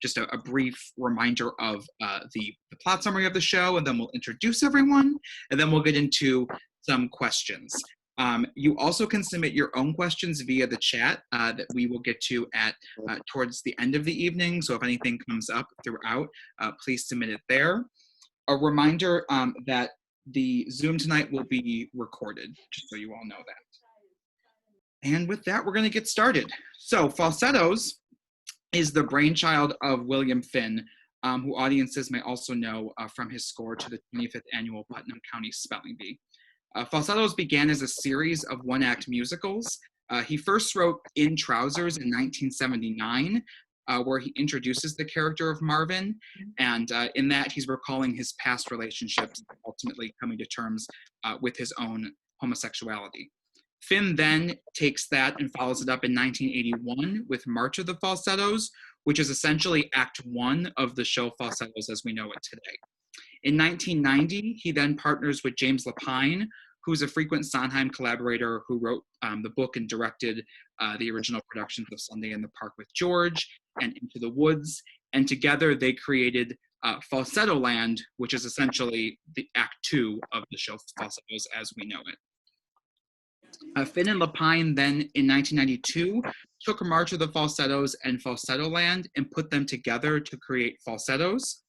just a brief reminder of the plot summary of the show, and then we'll introduce everyone, and then we'll get into some questions. You also can submit your own questions via the chat that we will get to at towards the end of the evening. So if anything comes up throughout, please submit it there. A reminder that the Zoom tonight will be recorded, just so you all know that. And with that, we're going to get started. So Falsettoes is the brainchild of William Finn, who audiences may also know from his score to the 25th annual Putnam County Spelling Bee. Falsettoes began as a series of one-act musicals. He first wrote In Trousers in 1979, where he introduces the character of Marvin, and in that he's recalling his past relationships, ultimately coming to terms with his own homosexuality. Finn then takes that and follows it up in 1981 with March of the Falsettoes, which is essentially Act 1 of the show Falsettoes as we know it today. In 1990, he then partners with James Lapine, who's a frequent Sondheim collaborator who wrote the book and directed the original productions of Sunday in the Park with George and Into the Woods. And together they created Falsetto Land, which is essentially the Act 2 of the show Falsettoes as we know it. Finn and Lapine then in 1992 took March of the Falsettoes and Falsetto Land and put them together to create Falsettoes,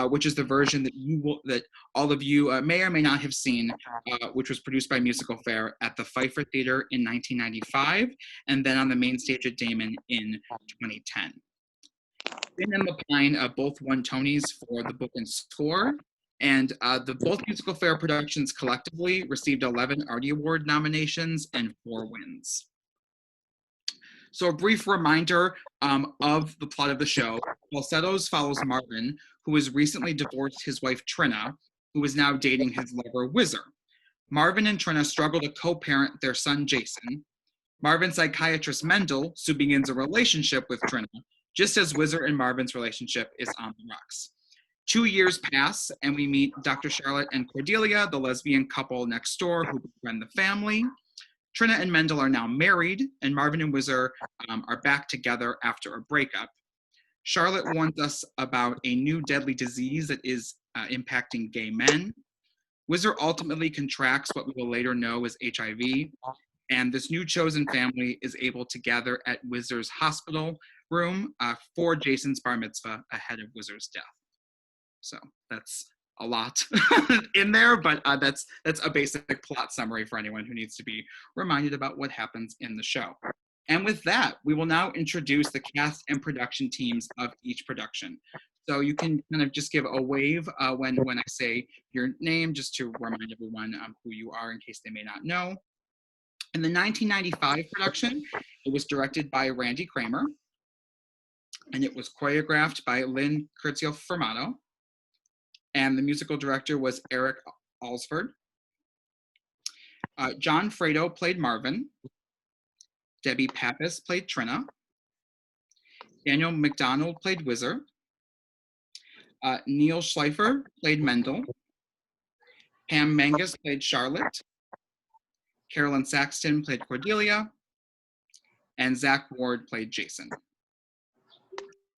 which is the version that all of you may or may not have seen, which was produced by MusicalFare at the Pfeiffer Theater in 1995, and then on the main stage at Damon in 2010. Finn and Lapine both won Tonys for the book and score, and both MusicalFare productions collectively received 11 Artie Award nominations and 4 wins. So a brief reminder of the plot of the show. Falsettoes follows Marvin, who has recently divorced his wife Trina, who is now dating his lover Whizzer. Marvin and Trina struggle to co-parent their son Jason. Marvin's psychiatrist Mendel soon begins a relationship with Trina, just as Whizzer and Marvin's relationship is on the rocks. 2 years pass, and we meet Dr. Charlotte and Cordelia, the lesbian couple next door who befriend the family. Trina and Mendel are now married, and Marvin and Whizzer are back together after a breakup. Charlotte warns us about a new deadly disease that is impacting gay men. Whizzer ultimately contracts what we will later know as HIV, and this new chosen family is able to gather at Whizzer's hospital room for Jason's bar mitzvah ahead of Whizzer's death. So that's a lot in there, but that's a basic plot summary for anyone who needs to be reminded about what happens in the show. And with that, we will now introduce the cast and production teams of each production. So you can kind of just give a wave when I say your name, just to remind everyone who you are in case they may not know. In the 1995 production, it was directed by Randy Kramer, and it was choreographed by Lynn Curcio-Fermato. And the musical director was Eric Alsford. John Fredo played Marvin. Debbie Pappas played Trina. Daniel McDonald played Whizzer. Neil Schleifer played Mendel. Pam Mangus played Charlotte. Carolyn Saxton played Cordelia. And Zach Ward played Jason.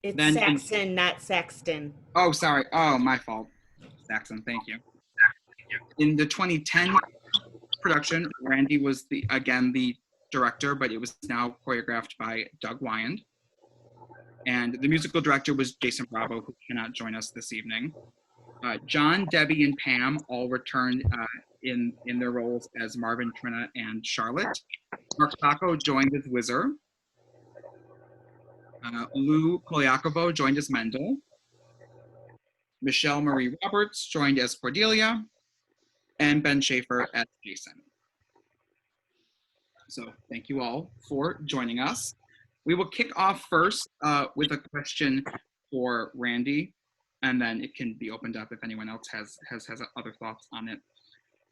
It's then Saxton, not Saxton. Oh, sorry. Oh, my fault. Saxon, thank you. In the 2010 production, Randy was again the director, but it was now choreographed by Doug Wyand. And the musical director was Jason Bravo, who cannot join us this evening. John, Debbie, and Pam all returned in their roles as Marvin, Trina, and Charlotte. Mark Sacco joined as Whizzer. Lou Poliakovo joined as Mendel. Michelle Marie Roberts joined as Cordelia, and Ben Schaefer as Jason. So thank you all for joining us. We will kick off first with a question for Randy, and then it can be opened up if anyone else has other thoughts on it.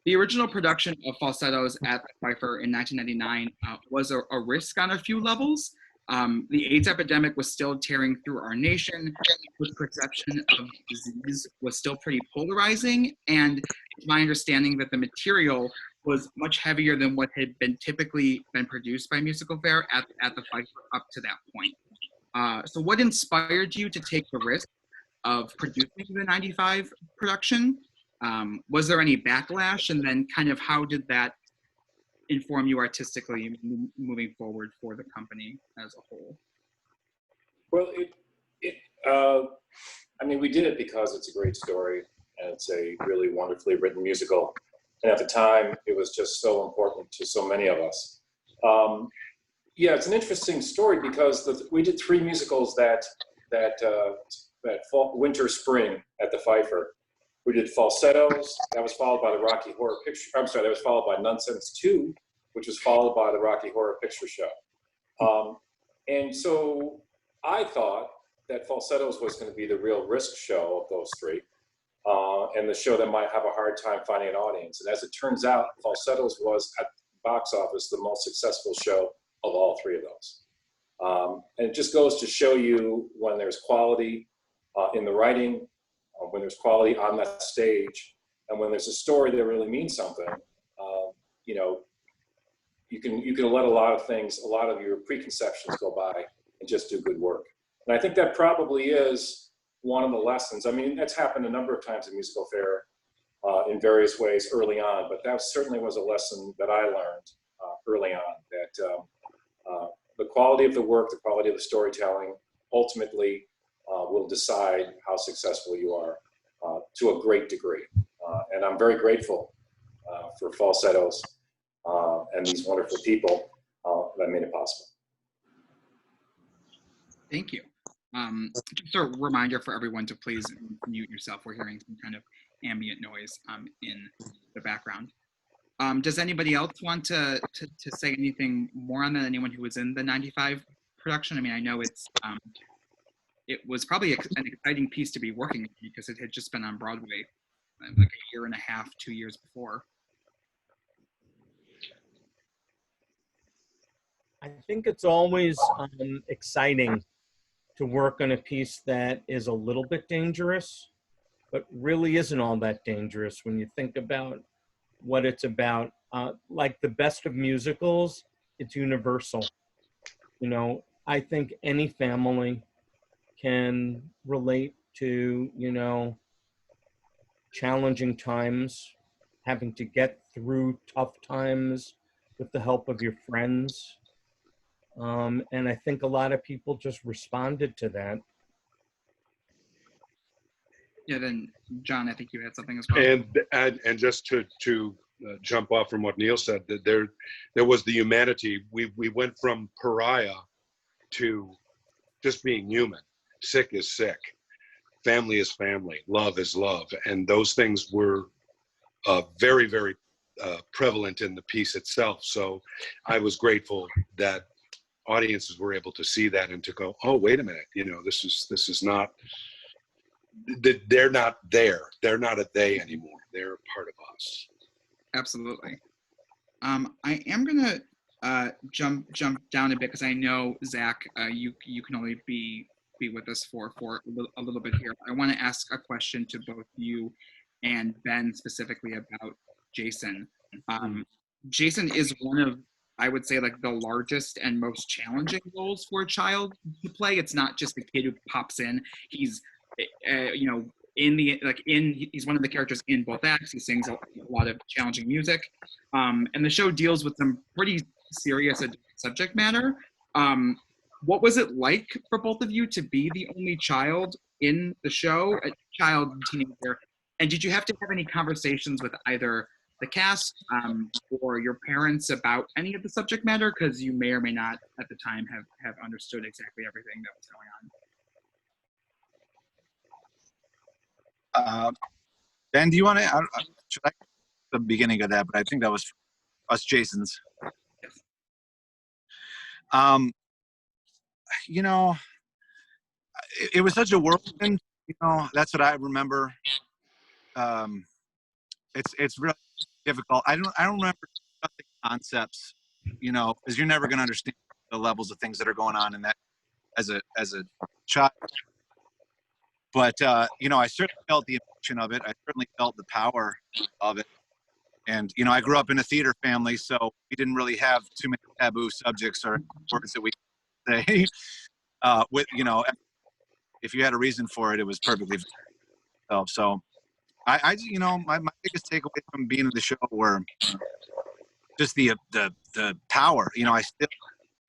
The original production of Falsettoes at the Pfeiffer in 1999 was a risk on a few levels. The AIDS epidemic was still tearing through our nation. The perception of disease was still pretty polarizing, and it's my understanding that the material was much heavier than what had been typically produced by MusicalFare at the Pfeiffer up to that point. So what inspired you to take the risk of producing the 95 production? Was there any backlash? And then kind of how did that inform you artistically moving forward for the company as a whole? Well, I mean, we did it because it's a great story and it's a really wonderfully written musical. And at the time, it was just so important to so many of us. Yeah, it's an interesting story because we did 3 musicals that fall, winter, spring at the Pfeiffer. We did Falsettoes, that was followed by the Rocky Horror Picture, I'm sorry, that was followed by Nonsense 2, which was followed by the Rocky Horror Picture Show. And so I thought that Falsettoes was going to be the real risk show of those 3, and the show that might have a hard time finding an audience. And as it turns out, Falsettoes was at the box office the most successful show of all 3 of those. And it just goes to show you when there's quality in the writing, when there's quality on that stage, and when there's a story that really means something, you know, you can let a lot of your preconceptions go by and just do good work. And I think that probably is one of the lessons. I mean, that's happened a number of times in Musical Fair in various ways early on, but that certainly was a lesson that I learned early on, that the quality of the work, the quality of the storytelling ultimately will decide how successful you are to a great degree. And I'm very grateful for Falsettoes and these wonderful people that made it possible. Thank you. Just a reminder for everyone to please mute yourself. We're hearing some kind of ambient noise in the background. Does anybody else want to say anything more on that? Anyone who was in the 95 production? I mean, I know it was probably an exciting piece to be working with because it had just been on Broadway like a year and a half, 2 years before. I think it's always exciting to work on a piece that is a little bit dangerous, but really isn't all that dangerous when you think about what it's about. Like the best of musicals, it's universal. You know, I think any family can relate to, you know, challenging times, having to get through tough times with the help of your friends. And I think a lot of people just responded to that. Yeah, then John, I think you had something as well. And just to jump off from what Neil said, that there was the humanity. We went from pariah to just being human. Sick is sick, family is family, love is love, and those things were very, very prevalent in the piece itself. So I was grateful that audiences were able to see that and to go, oh, wait a minute, you know, this is not, they're not there. They're not a they anymore. They're a part of us. Absolutely. I am gonna jump down a bit because I know Zach, you can only be with us for a little bit here. I want to ask a question to both you and Ben specifically about Jason. Jason is one of, I would say, like the largest and most challenging roles for a child to play. It's not just the kid who pops in. He's, you know, he's one of the characters in both acts. He sings a lot of challenging music, and the show deals with some pretty serious subject matter. What was it like for both of you to be the only child in the show, a child, teenager? And did you have to have any conversations with either the cast or your parents about any of the subject matter? Because you may or may not at the time have understood exactly everything that was going on. Ben, do you want to, should I the beginning of that, but I think that was us Jasons. Yes. You know, it was such a whirlwind, you know, that's what I remember. It's really difficult. I don't remember the concepts, you know, because you're never going to understand the levels of things that are going on in that as a child. But you know, I certainly felt the emotion of it. I certainly felt the power of it. And you know, I grew up in a theater family, so we didn't really have too many taboo subjects or words that we say. with, you know, if you had a reason for it, it was perfectly valid. So I you know, my biggest takeaway from being in the show were just the power. You know,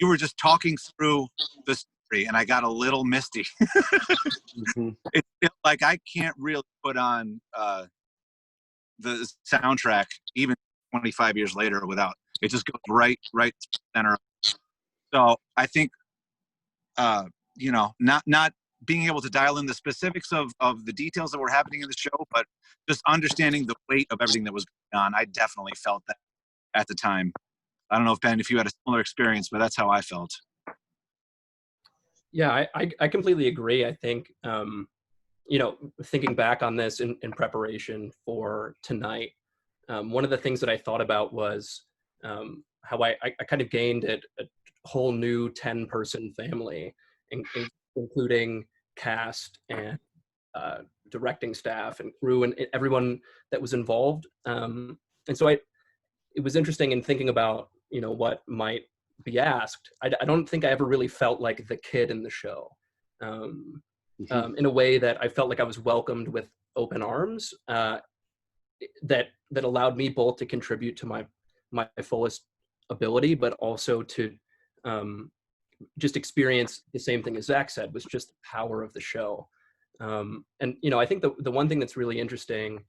you were just talking through the story, and I got a little misty. It feels like I can't really put on the soundtrack even 25 years later without it. Just goes right center. So I think you know, not being able to dial in the specifics of the details that were happening in the show, but just understanding the weight of everything that was going on. I definitely felt that at the time. I don't know if Ben, if you had a similar experience, but that's how I felt. Yeah, I completely agree. I think, you know, thinking back on this in preparation for tonight, one of the things that I thought about was how I kind of gained a whole new 10-person family, including cast and directing staff and crew and everyone that was involved. And so it was interesting in thinking about, you know, what might be asked. I don't think I ever really felt like the kid in the show, in a way that I felt like I was welcomed with open arms, that allowed me both to contribute to my fullest ability, but also to just experience the same thing as Zach said, was just the power of the show. And, you know, I think the one thing that's really interesting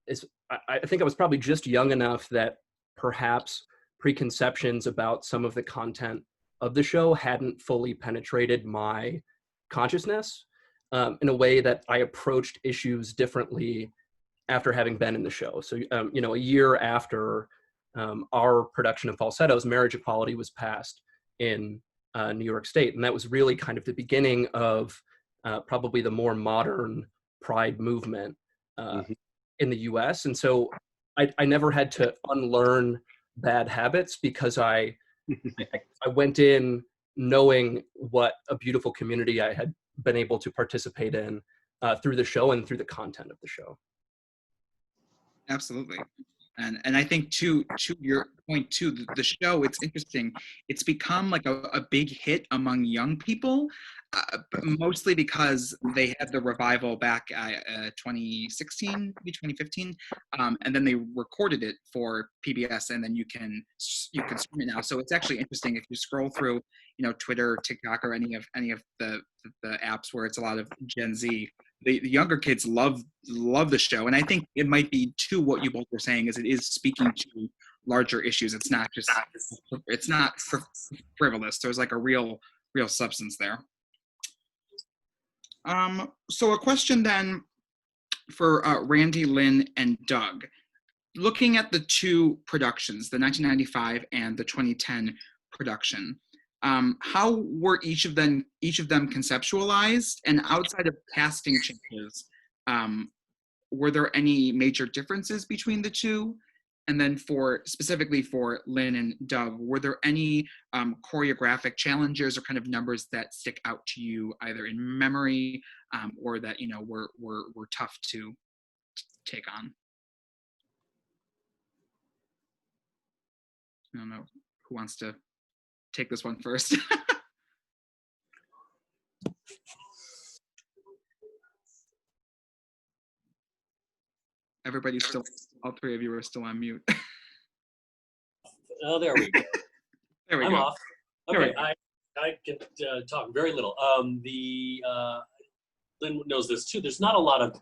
is I think I was probably just young enough that perhaps preconceptions about some of the content of the show hadn't fully penetrated my consciousness, in a way that I approached issues differently after having been in the show. So, you know, a year after our production of Falsettoes, marriage equality was passed in New York State. And that was really kind of the beginning of probably the more modern pride movement in the US. And so I never had to unlearn bad habits because I went in knowing what a beautiful community I had been able to participate in through the show and through the content of the show. Absolutely. And I think to your point too, the show, it's interesting. It's become like a big hit among young people, mostly because they had the revival back 2016, maybe 2015, and then they recorded it for PBS, and then you can stream it now. So it's actually interesting if you scroll through, you know, Twitter, TikTok, or any of the apps where it's a lot of Gen Z. The younger kids love the show, and I think it might be too what you both were saying is it is speaking to larger issues. It's not frivolous. There's like a real substance there. So a question then for Randy, Lynn, and Doug. Looking at the two productions, the 1995 and the 2010 production, how were each of them conceptualized? And outside of casting changes, were there any major differences between the two? And then specifically for Lynn and Doug, were there any choreographic challenges or kind of numbers that stick out to you either in memory or that, you know, were tough to take on? I don't know who wants to take this one first. Everybody's still, all three of you are still on mute. Oh, there we go. There we I'm go. off. Okay, I can talk very little. Lynn knows this too. There's not a lot of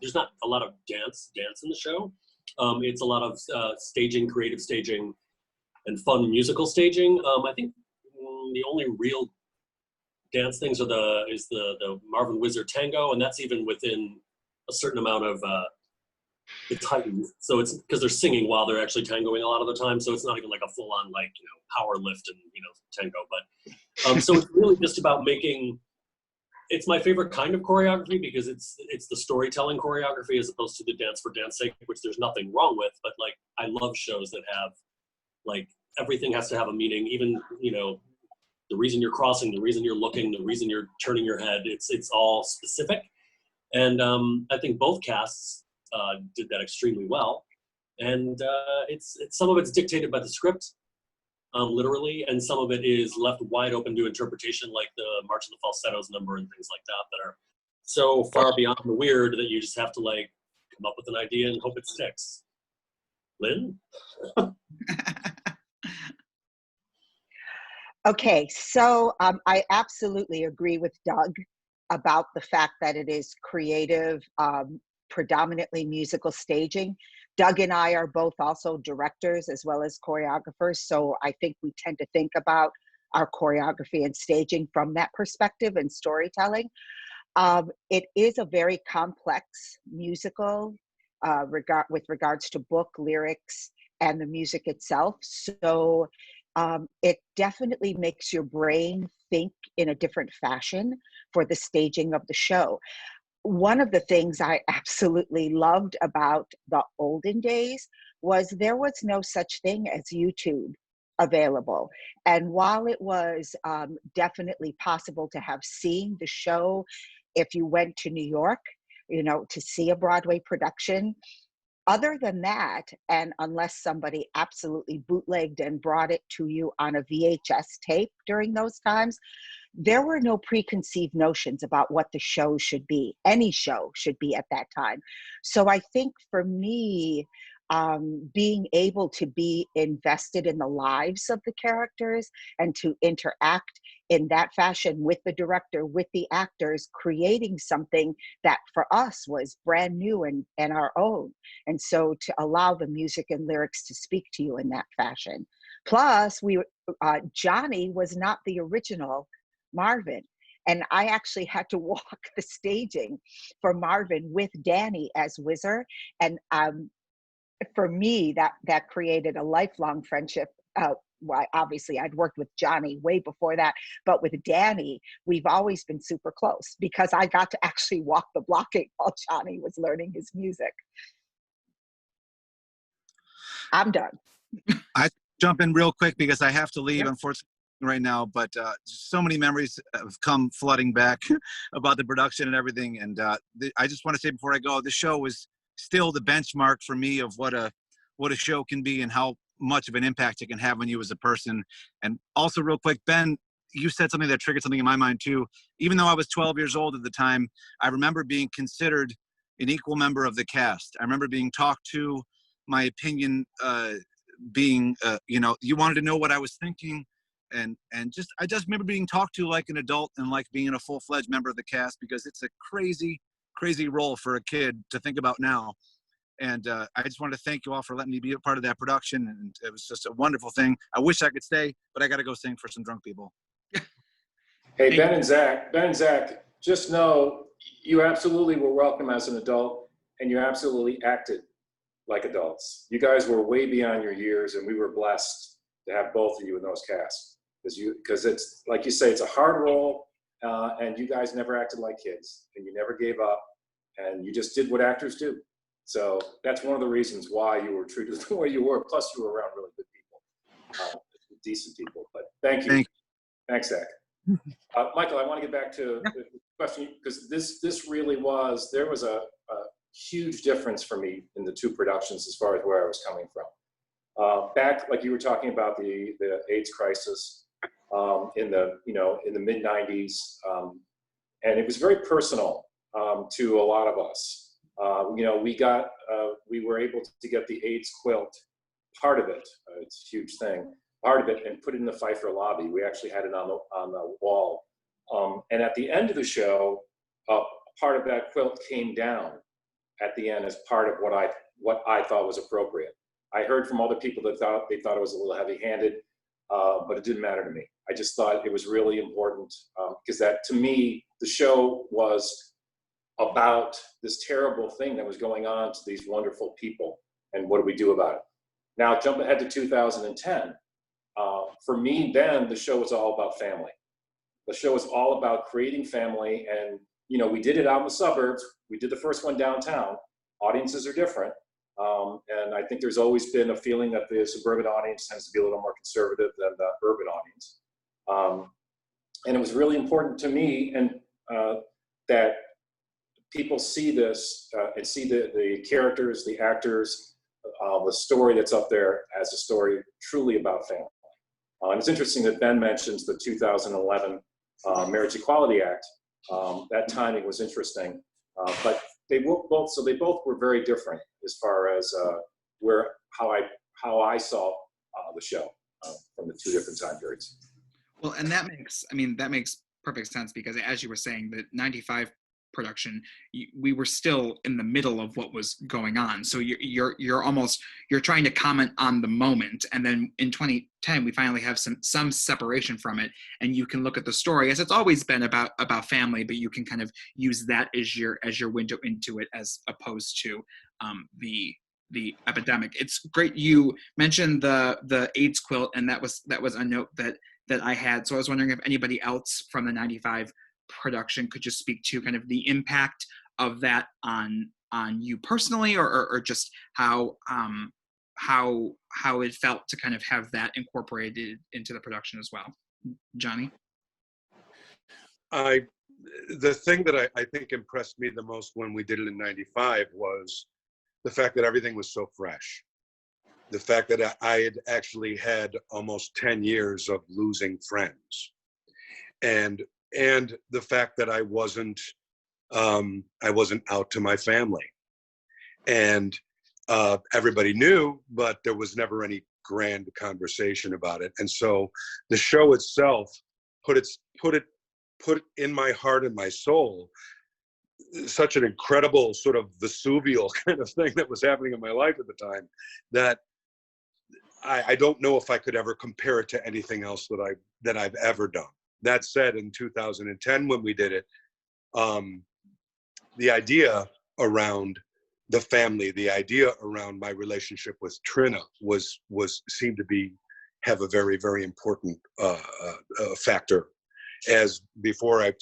dance in the show. It's a lot of staging, creative staging, and fun musical staging. I think the only real dance things is the Marvin Wizard tango, and that's even within a certain amount of it's heightened. So it's because they're singing while they're actually tangoing a lot of the time. So it's not even like a full on like, you know, power lift and, you know, tango. But so it's really just about it's my favorite kind of choreography because it's the storytelling choreography as opposed to the dance for dance sake, which there's nothing wrong with. But like I love shows that have like everything has to have a meaning, even, you know, the reason you're crossing, the reason you're looking, the reason you're turning your head, it's all specific. And I think both casts did that extremely well. And it's some of it's dictated by the script. literally, and some of it is left wide open to interpretation, like the March of the Falsettoes number and things like that, that are so far beyond the weird that you just have to like come up with an idea and hope it sticks. Lynn? Okay, so I absolutely agree with Doug about the fact that it is creative, predominantly musical staging. Doug and I are both also directors as well as choreographers, so I think we tend to think about our choreography and staging from that perspective and storytelling. It is a very complex musical with regards to book, lyrics, and the music itself. So it definitely makes your brain think in a different fashion for the staging of the show. One of the things I absolutely loved about the olden days was there was no such thing as YouTube available. And while it was definitely possible to have seen the show if you went to New York, you know, to see a Broadway production, other than that, and unless somebody absolutely bootlegged and brought it to you on a VHS tape during those times, there were no preconceived notions about what the show should be. Any show should be at that time. So I think for me, being able to be invested in the lives of the characters and to interact in that fashion with the director, with the actors, creating something that for us was brand new and our own. And so to allow the music and lyrics to speak to you in that fashion. Plus, Johnny was not the original Marvin. And I actually had to walk the staging for Marvin with Danny as Whizzer. And for me, that created a lifelong friendship. Well, obviously, I'd worked with Johnny way before that, but with Danny, we've always been super close because I got to actually walk the blocking while Johnny was learning his music. I'm done. I jump in real quick because I have to leave, Yep. unfortunately, right now, but so many memories have come flooding back about the production and everything. And I just want to say before I go, this show was still the benchmark for me of what a show can be and how much of an impact it can have on you as a person. And also real quick, Ben, you said something that triggered something in my mind too. Even though I was 12 years old at the time, I remember being considered an equal member of the cast. I remember being talked to, my opinion being, you wanted to know what I was thinking. And I just remember being talked to like an adult and like being a full-fledged member of the cast, because it's a crazy, crazy role for a kid to think about now. And I just wanted to thank you all for letting me be a part of that production. And it was just a wonderful thing. I wish I could stay, but I got to go sing for some drunk people. Hey, Ben and Zach, just know you absolutely were welcome as an adult, and you absolutely acted like adults. You guys were way beyond your years, and we were blessed to have both of you in those casts. Because it's, like you say, it's a hard role, and you guys never acted like kids, and you never gave up, and you just did what actors do. So that's one of the reasons why you were treated the way you were. Plus, you were around really good people, decent people. But thank you. Thanks, Zach. Michael, I want to get back to the question, because this really was, there was a huge difference for me in the two productions as far as where I was coming from. Back, like you were talking about the AIDS crisis in the mid 90s, and it was very personal to a lot of us. We were able to get the AIDS quilt, part of it, it's a huge thing, part of it, and put it in the Pfeiffer lobby. We actually had it on the wall. And at the end of the show, part of that quilt came down at the end as part of what I thought was appropriate. I heard from other people that they thought it was a little heavy-handed, but it didn't matter to me. I just thought it was really important because that, to me, the show was about this terrible thing that was going on to these wonderful people, and what do we do about it? Now, jump ahead to 2010. For me, then, the show was all about family. The show was all about creating family, and we did it out in the suburbs. We did the first one downtown. Audiences are different. And I think there's always been a feeling that the suburban audience tends to be a little more conservative than the urban audience. And it was really important to me and that people see this and see the characters, the actors, the story that's up there as a story truly about family. And it's interesting that Ben mentions the 2011 Marriage Equality Act. That timing was interesting, but they both were very different as far as how I saw the show from the two different time periods. Well, and that makes perfect sense, because as you were saying, the 95 production, we were still in the middle of what was going on. So you're trying to comment on the moment, and then in 2010 we finally have some separation from it, and you can look at the story as it's always been about family, but you can kind of use that as your window into it, as opposed to the epidemic. It's great you mentioned the AIDS quilt, and that was a note that I had. So I was wondering if anybody else from the 95 production could just speak to kind of the impact of that on you personally, or just how it felt to kind of have that incorporated into the production as well. Johnny? The thing that I think impressed me the most when we did it in 95 was the fact that everything was so fresh. The fact that I had actually had almost 10 years of losing friends, and the fact that I wasn't out to my family, and everybody knew, but there was never any grand conversation about it. And so the show itself put it in my heart and my soul such an incredible sort of Vesuvial kind of thing that was happening in my life at the time, that I don't know if I could ever compare it to anything else that I've ever done. That said, in 2010 when we did it, the idea around the family, the idea around my relationship with Trina seemed to have a very, very important factor. As before, I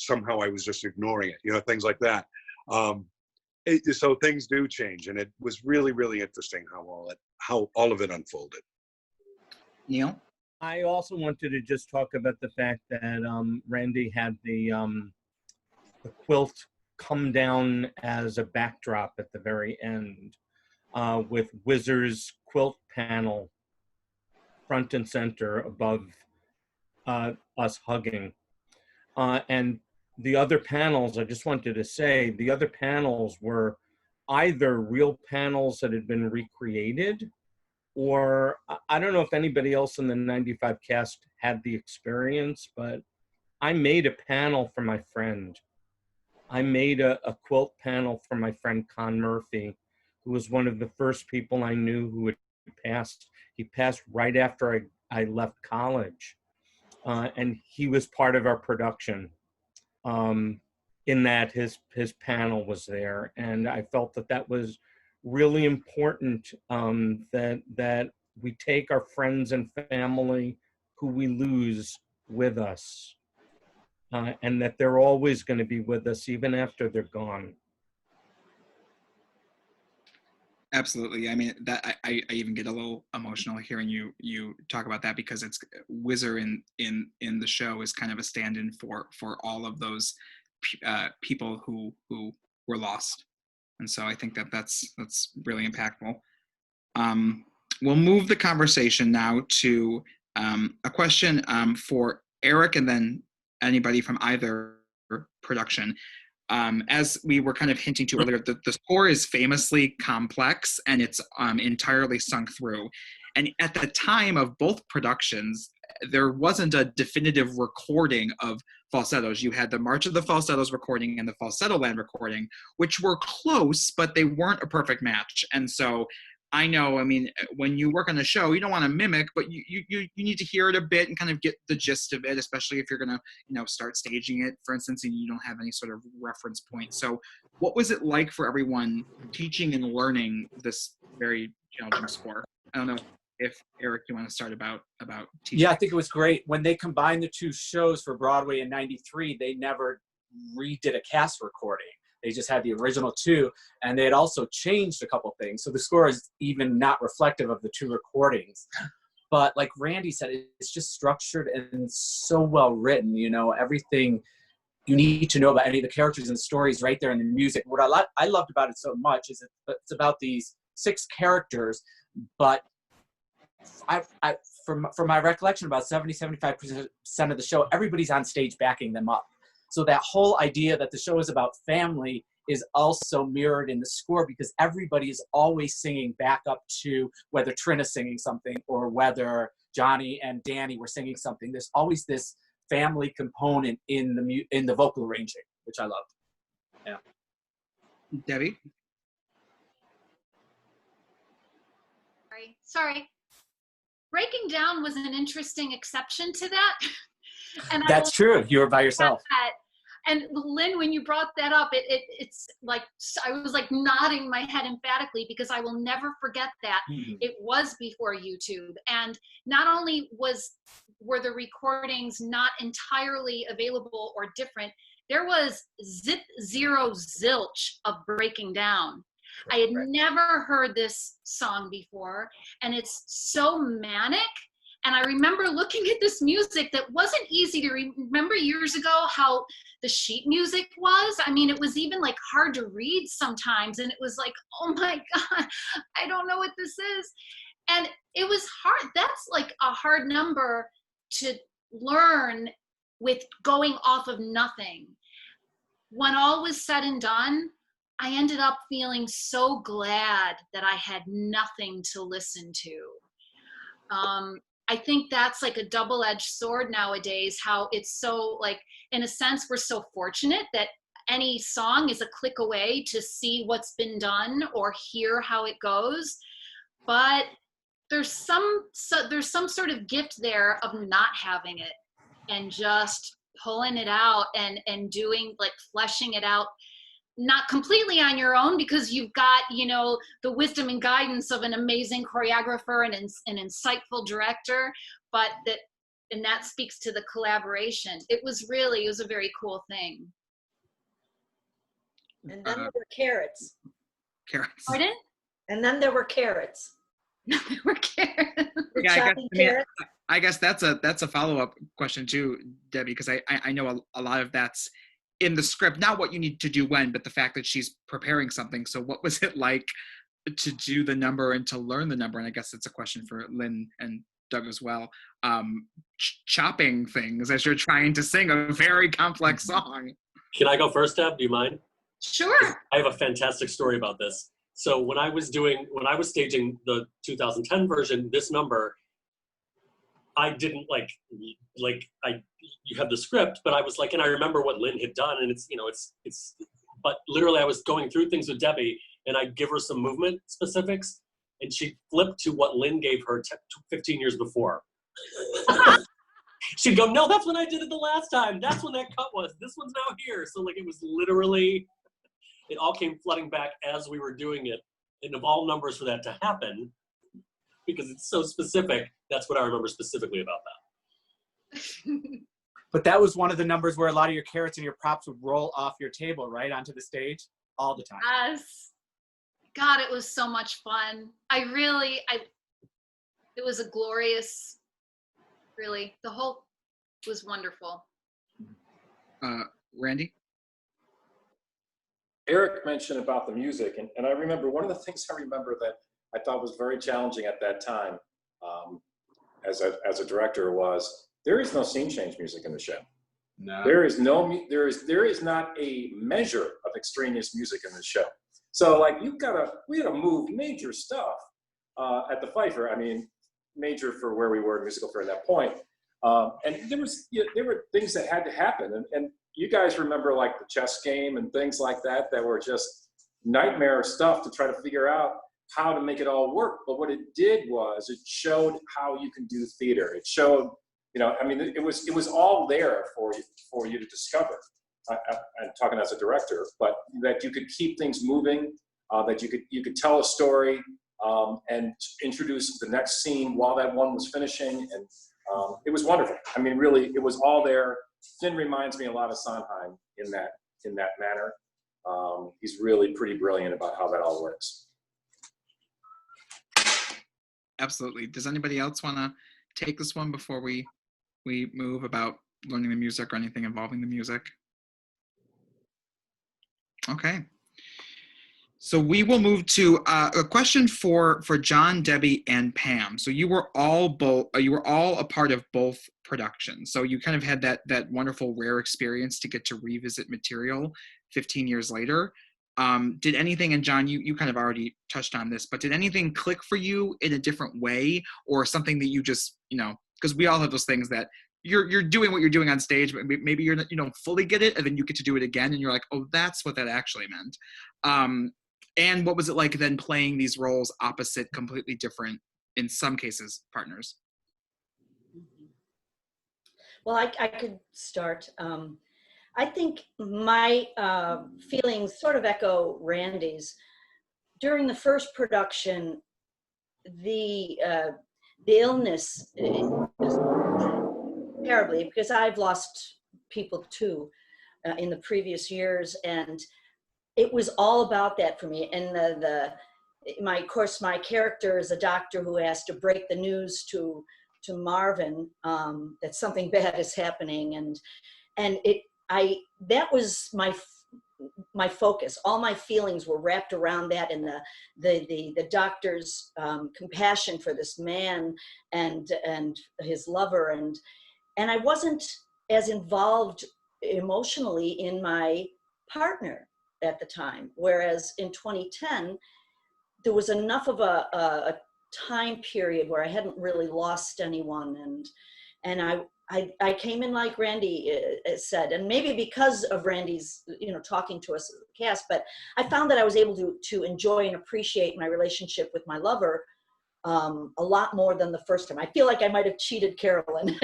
was just ignoring it, things like that. So things do change, and it was really, really interesting how all of it unfolded. Neil? I also wanted to just talk about the fact that Randy had the quilt come down as a backdrop at the very end, with Wizard's quilt panel front and center above us hugging. And the other panels, I just wanted to say, the other panels were either real panels that had been recreated, or I don't know if anybody else in the 95 cast had the experience, but I made a panel for my friend. I made a quilt panel for my friend Con Murphy, who was one of the first people I knew who had passed. He passed right after I left college. And he was part of our production, in that his panel was there. And I felt that was really important, that we take our friends and family who we lose with us, and that they're always going to be with us even after they're gone. Absolutely. I mean, that I even get a little emotional hearing you talk about that, because it's Whizzer in the show is kind of a stand-in for all of those people who were lost, and so I think that's really impactful. We'll move the conversation now to a question for Eric, and then anybody from either production. As we were kind of hinting to earlier, the score is famously complex, and it's entirely sung through. And at the time of both productions, there wasn't a definitive recording of falsettos. You had the March of the Falsettos recording and the Falsetto Land recording, which were close, but they weren't a perfect match. And so I know, I mean, when you work on a show, you don't want to mimic, but you need to hear it a bit and kind of get the gist of it, especially if you're going to, start staging it, for instance, and you don't have any sort of reference point. So what was it like for everyone teaching and learning this very challenging score? I don't know if, Eric, you want to start about teaching. Yeah, I think it was great. When they combined the two shows for Broadway in '93, they never redid a cast recording. They just had the original two, and they had also changed a couple things. So the score is even not reflective of the two recordings. But like Randy said, it's just structured and so well written. Everything you need to know about any of the characters and stories right there in the music. What I loved about it so much is it's about these 6 characters, but from my recollection, about 70-75% of the show, everybody's on stage backing them up. So that whole idea that the show is about family is also mirrored in the score, because everybody is always singing back up to whether Trina's singing something or whether Johnny and Danny were singing something. There's always this family component in the vocal arranging, which I loved. Yeah. Debbie? Sorry. Breaking down was an interesting exception to that. And That's true. You were by yourself. And Lynn, when you brought that up, it's like, I was like nodding my head emphatically, because I will never forget that. Mm-hmm. It was before YouTube. And not only were the recordings not entirely available or different, there was zero zilch of breaking down. I had never heard this song before, and it's so manic. And I remember looking at this music that wasn't easy to remember years ago, how the sheet music was. I mean, it was even like hard to read sometimes. And it was like, oh my God, I don't know what this is. And it was hard. That's like a hard number to learn with going off of nothing. When all was said and done, I ended up feeling so glad that I had nothing to listen to. I think that's like a double-edged sword nowadays, how it's so, like, in a sense, we're so fortunate that any song is a click away to see what's been done or hear how it goes. But there's some sort of gift there of not having it and just pulling it out and doing, like, fleshing it out, not completely on your own, because you've got, you know, the wisdom and guidance of an amazing choreographer and an insightful director, but that speaks to the collaboration. It was a very cool thing. And then there were carrots. Carrots. Pardon? And then there were carrots. There were carrots. Yeah, I guess that's a follow-up question too, Debbie, because I know a lot of that's in the script, not what you need to do when, but the fact that she's preparing something. So what was it like to do the number and to learn the number? And I guess it's a question for Lynn and Doug as well. Chopping things as you're trying to sing a very complex song. Can I go first, Deb? Do you mind? Sure. I have a fantastic story about this. So when I was staging the 2010 version, this number, I didn't you have the script, but I was like, and I remember what Lynn had done, and but literally I was going through things with Debbie, and I'd give her some movement specifics, and she flipped to what Lynn gave her 15 years before. She'd go, no, that's when I did it the last time. That's when that cut was. This one's now here. So like, it was literally, it all came flooding back as we were doing it. And of all numbers for that to happen, because it's so specific, that's what I remember specifically about that. But that was one of the numbers where a lot of your carrots and your props would roll off your table, right, onto the stage all the time. Yes. God, it was so much fun. It was a glorious, really, the whole was wonderful. Randy? Eric mentioned about the music, and I remember one of the things I remember that I thought was very challenging at that time as a director was, there is no scene change music in the show. No. There is not a measure of extraneous music in the show. So like we had to move major stuff at the Pfeiffer. I mean, major for where we were in MusicalFaire at that point. And there were things that had to happen. And you guys remember like the chess game and things like that were just nightmare stuff to try to figure out how to make it all work. But what it did was it showed how you can do theater. It showed, I mean, it was all there for you to discover. I'm talking as a director, but that you could keep things moving, that you could tell a story and introduce the next scene while that one was finishing, and it was wonderful. I mean, really, it was all there. Finn reminds me a lot of Sondheim in that manner. He's really pretty brilliant about how that all works. Absolutely. Does anybody else want to take this one before we move about learning the music or anything involving the music? Okay. So we will move to a question for John, Debbie, and Pam. So you were all a part of both productions. So you kind of had that wonderful rare experience to get to revisit material 15 years later. Did anything, and John, you kind of already touched on this, but did anything click for you in a different way, or something that you just, because we all have those things that you're doing what you're doing on stage, but maybe you don't fully get it, and then you get to do it again, and you're like, oh, that's what that actually meant. And what was it like then playing these roles opposite, completely different, in some cases, partners? Well, I could start. I think my feelings sort of echo Randy's. During the first production, the illness terribly, because I've lost people too in the previous years, and it was all about that for me. And my character is a doctor who has to break the news to Marvin that something bad is happening, and that was my focus. All my feelings were wrapped around that, and the doctor's compassion for this man and his lover, and I wasn't as involved emotionally in my partner at the time, whereas in 2010 there was enough of a time period where I hadn't really lost anyone, and I came in like Randy said, and maybe because of Randy's talking to us cast, but I found that I was able to enjoy and appreciate my relationship with my lover a lot more than the first time. I feel like I might have cheated Carolyn,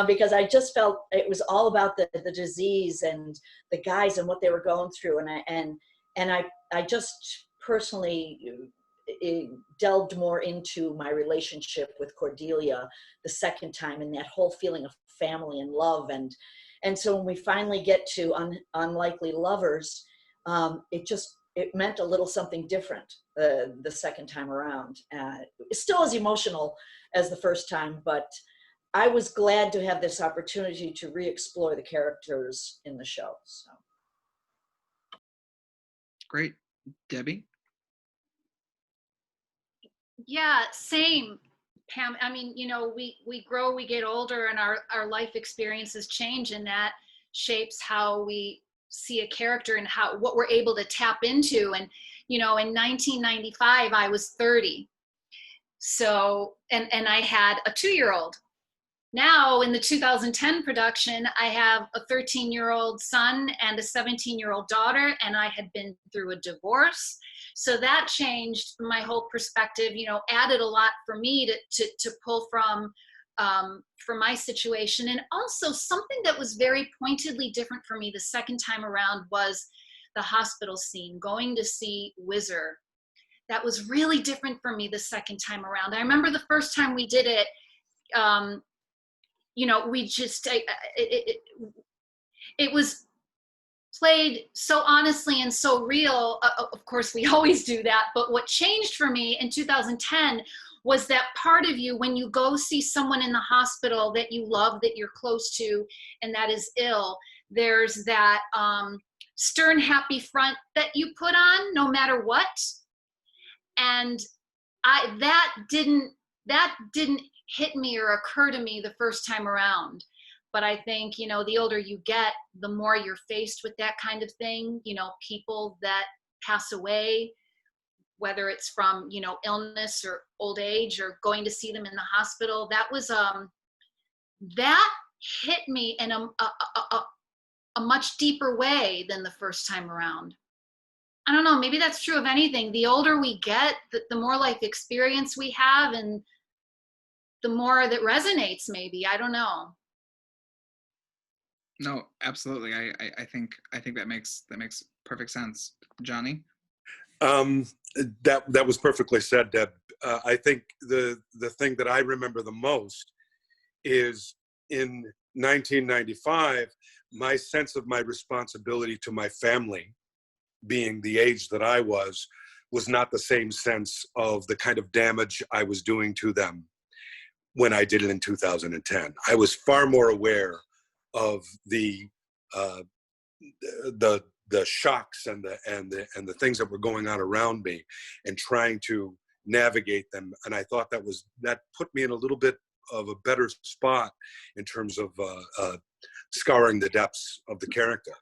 because I just felt it was all about the disease and the guys and what they were going through, and I just personally delved more into my relationship with Cordelia the second time, and that whole feeling of family and love, and so when we finally get to Unlikely Lovers, it meant a little something different the second time around. It's still as emotional as the first time, but I was glad to have this opportunity to re-explore the characters in the show. So. Great. Debbie? Yeah, same, Pam. I mean, we grow, we get older, and our life experiences change, and that shapes how we see a character and what we're able to tap into. And in 1995 I was 30, so and I had a 2-year-old. Now in the 2010 production, I have a 13-year-old son and a 17-year-old daughter, and I had been through a divorce, so that changed my whole perspective, added a lot for me to pull from for my situation. And also something that was very pointedly different for me the second time around was the hospital scene, going to see Whizzer. That was really different for me the second time around. I remember the first time we did it, it was played so honestly and so real. Of course, we always do that. But what changed for me in 2010 was that part of you, when you go see someone in the hospital that you love, that you're close to, and that is ill, there's that stern, happy front that you put on no matter what. And that didn't hit me or occur to me the first time around. But I think, the older you get, the more you're faced with that kind of thing, people that pass away, whether it's from, illness or old age or going to see them in the hospital. That was, that hit me in a much deeper way than the first time around. I don't know, maybe that's true of anything. The older we get, the more life experience we have, and the more that resonates, maybe. I don't know. No, absolutely. I think that makes perfect sense. Johnny? That was perfectly said, Deb. I think the thing that I remember the most is in 1995, my sense of my responsibility to my family, being the age that I was not the same sense of the kind of damage I was doing to them when I did it in 2010. I was far more aware of the the shocks and the things that were going on around me, and trying to navigate them. And I thought that put me in a little bit of a better spot in terms of scouring the depths of the character.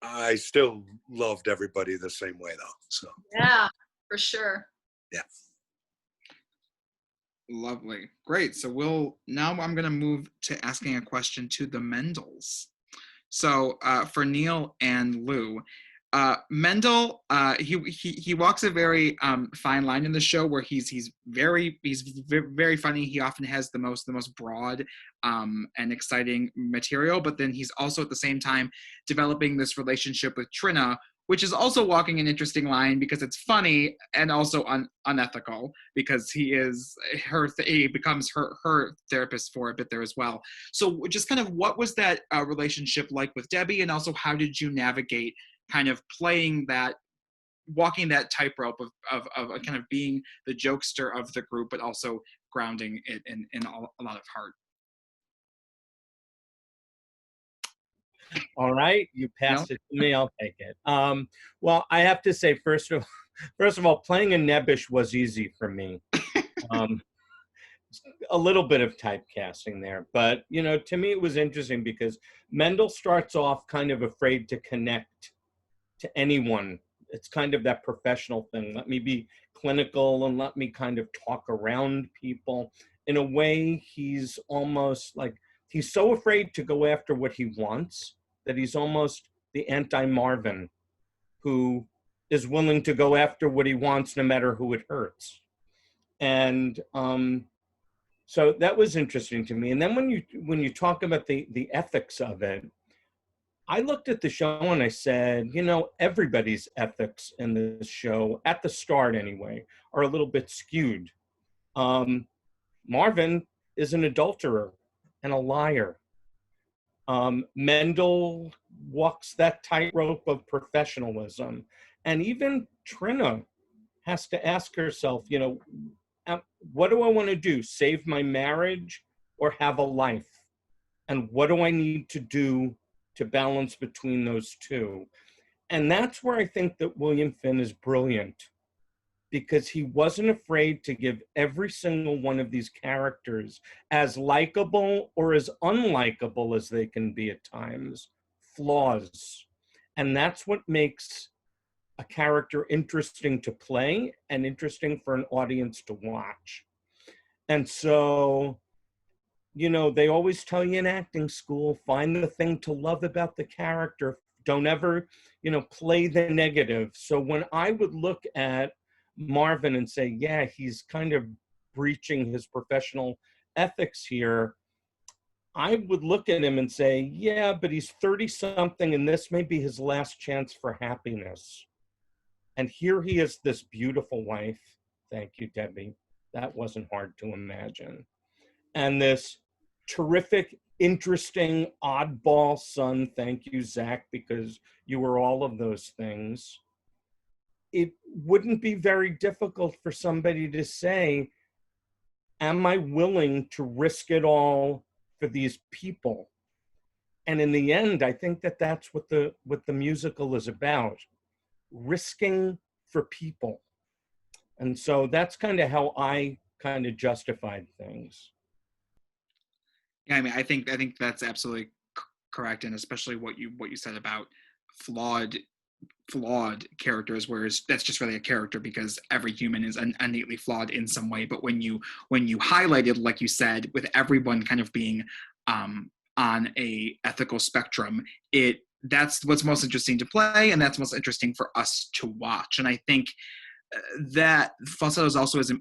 I still loved everybody the same way though. So Yeah, for sure. yeah. Lovely. Great. So now I'm going to move to asking a question to the Mendels. So for Neil and Lou, Mendel, he walks a very fine line in the show where he's very funny. He often has the most broad and exciting material, but then he's also at the same time developing this relationship with Trina, which is also walking an interesting line because it's funny and also unethical, because he becomes her therapist for a bit there as well. So just kind of what was that relationship like with Debbie, and also how did you navigate kind of walking that tightrope of kind of being the jokester of the group, but also grounding it in a lot of heart? All right, you passed it to me. I'll take it. Well, I have to say, first of all, playing a Nebbish was easy for me. A little bit of typecasting there, but to me it was interesting because Mendel starts off kind of afraid to connect to anyone. It's kind of that professional thing. Let me be clinical and let me kind of talk around people. In a way, he's almost like, he's so afraid to go after what he wants that he's almost the anti-Marvin, who is willing to go after what he wants no matter who it hurts. And so that was interesting to me. And then when you talk about the ethics of it, I looked at the show and I said, everybody's ethics in this show, at the start anyway, are a little bit skewed. Marvin is an adulterer and a liar. Mendel walks that tightrope of professionalism. And even Trina has to ask herself, what do I want to do? Save my marriage or have a life? And what do I need to do to balance between those two? And that's where I think that William Finn is brilliant, because he wasn't afraid to give every single one of these characters, as likable or as unlikable as they can be at times, flaws. And that's what makes a character interesting to play and interesting for an audience to watch. And so, they always tell you in acting school, find the thing to love about the character. Don't ever, play the negative. So when I would look at Marvin and say, yeah, he's kind of breaching his professional ethics here, I would look at him and say, yeah, but he's 30-something and this may be his last chance for happiness. And here he is, this beautiful wife. Thank you, Debbie. That wasn't hard to imagine. And this terrific, interesting, oddball son. Thank you, Zach, because you were all of those things. It wouldn't be very difficult for somebody to say, am I willing to risk it all for these people? And in the end, I think that that's what the musical is about, risking for people. And so that's kind of how I kind of justified things. Yeah, I mean, I think that's absolutely correct, and especially what you said about flawed characters, whereas that's just really a character because every human is innately flawed in some way. But when you highlighted, like you said, with everyone kind of being on a ethical spectrum, that's what's most interesting to play, and that's most interesting for us to watch. And I think that Falsettoes also is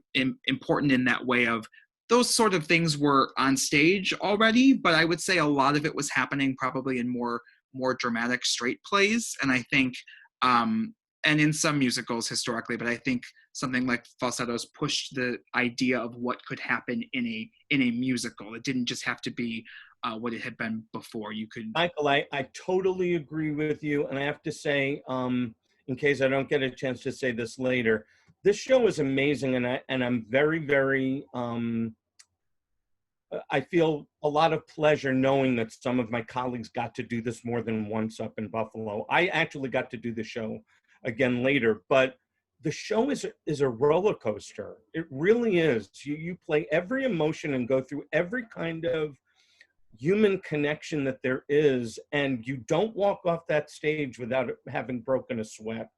important in that way of, those sort of things were on stage already, but I would say a lot of it was happening probably in more dramatic straight plays. And I think, and in some musicals historically, but I think something like Falsettoes pushed the idea of what could happen in a musical. It didn't just have to be what it had been before. You could. Michael, I totally agree with you. And I have to say, in case I don't get a chance to say this later, this show is amazing. And I'm very, very, I feel a lot of pleasure knowing that some of my colleagues got to do this more than once up in Buffalo. I actually got to do the show again later, but the show is a roller coaster. It really is. You play every emotion and go through every kind of human connection that there is, and you don't walk off that stage without having broken a sweat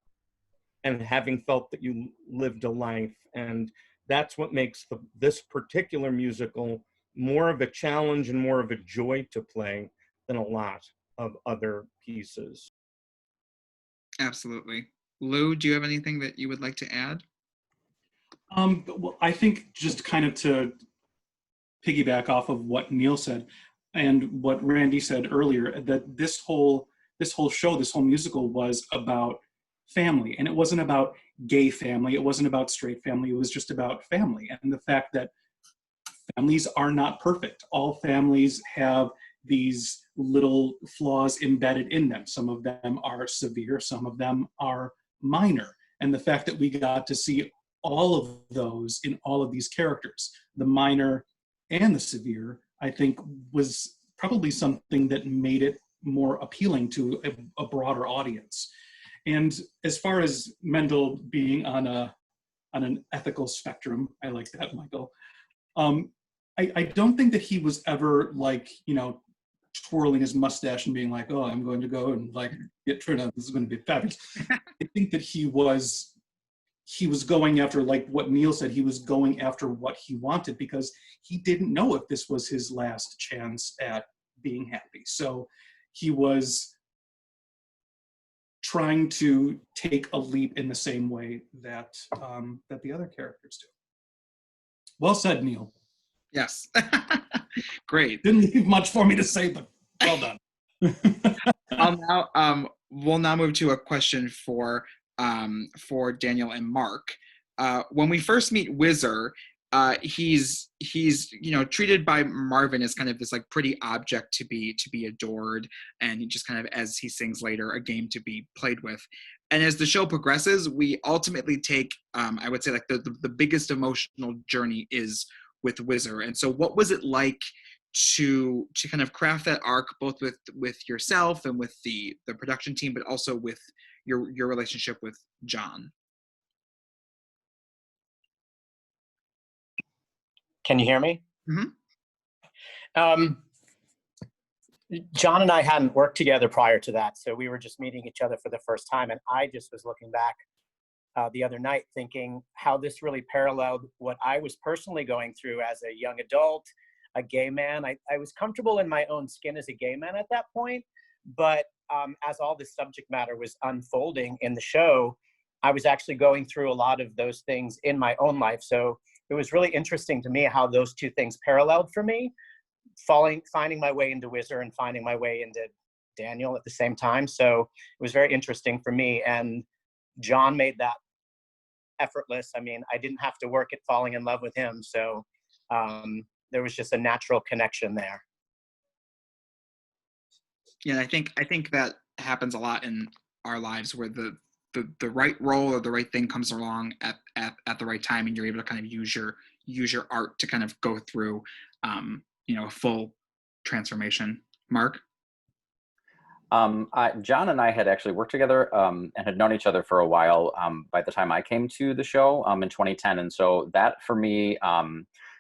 and having felt that you lived a life. And that's what makes this particular musical more of a challenge and more of a joy to play than a lot of other pieces. Absolutely. Lou, do you have anything that you would like to add? Well, I think just kind of to piggyback off of what Neil said and what Randy said earlier, that this whole show, this whole musical was about family, and it wasn't about gay family, it wasn't about straight family, it was just about family, and the fact that families are not perfect. All families have these little flaws embedded in them. Some of them are severe, some of them are minor. And the fact that we got to see all of those in all of these characters, the minor and the severe, I think was probably something that made it more appealing to a broader audience. And as far as Mendel being on an ethical spectrum, I like that, Michael. I don't think that he was ever like, you know, twirling his mustache and being like, oh, I'm going to go and like get turned on, this is going to be fabulous. I think that he was going after, like what Neil said, he was going after what he wanted because he didn't know if this was his last chance at being happy. So he was trying to take a leap in the same way that that the other characters do. Well said, Neil. Yes. Great. Didn't leave much for me to say, but well done. We'll now move to a question for Daniel and Mark. When we first meet Whizzer, he's treated by Marvin as kind of this like pretty object to be adored, and he just kind of, as he sings later, a game to be played with. And as the show progresses, we ultimately take I would say like the biggest emotional journey is with Whizzer. And so what was it like to kind of craft that arc, both with yourself and with the production team, but also with your relationship with John? Can you hear me? Mm-hmm. John and I hadn't worked together prior to that, so we were just meeting each other for the first time, and I just was looking back the other night thinking how this really paralleled what I was personally going through as a young adult, a gay man. I was comfortable in my own skin as a gay man at that point, but as all this subject matter was unfolding in the show, I was actually going through a lot of those things in my own life. So it was really interesting to me how those two things paralleled for me, finding my way into Whizzer and finding my way into Daniel at the same time. So it was very interesting for me, and John made that effortless. I mean, I didn't have to work at falling in love with him, so there was just a natural connection there. Yeah, I think that happens a lot in our lives, where the right role or the right thing comes along at the right time, and you're able to kind of use your art to kind of go through a full transformation. Mark? John and I had actually worked together and had known each other for a while by the time I came to the show in 2010. And so that for me,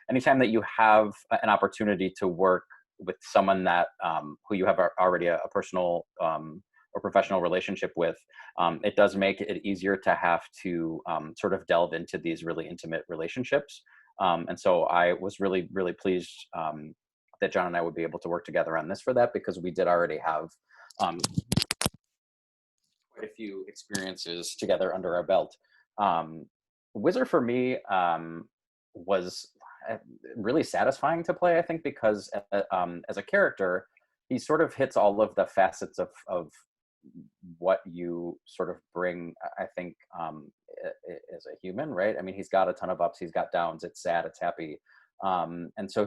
anytime that you have an opportunity to work with someone that who you have already a personal or professional relationship with, it does make it easier to have to sort of delve into these really intimate relationships. And so I was really, really pleased that John and I would be able to work together on this for that, because we did already have quite a few experiences together under our belt. Whizzer for me was really satisfying to play, I think, because as a character, he sort of hits all of the facets of what you sort of bring, I think, as a human, right? I mean, he's got a ton of ups, he's got downs, it's sad, it's happy. And so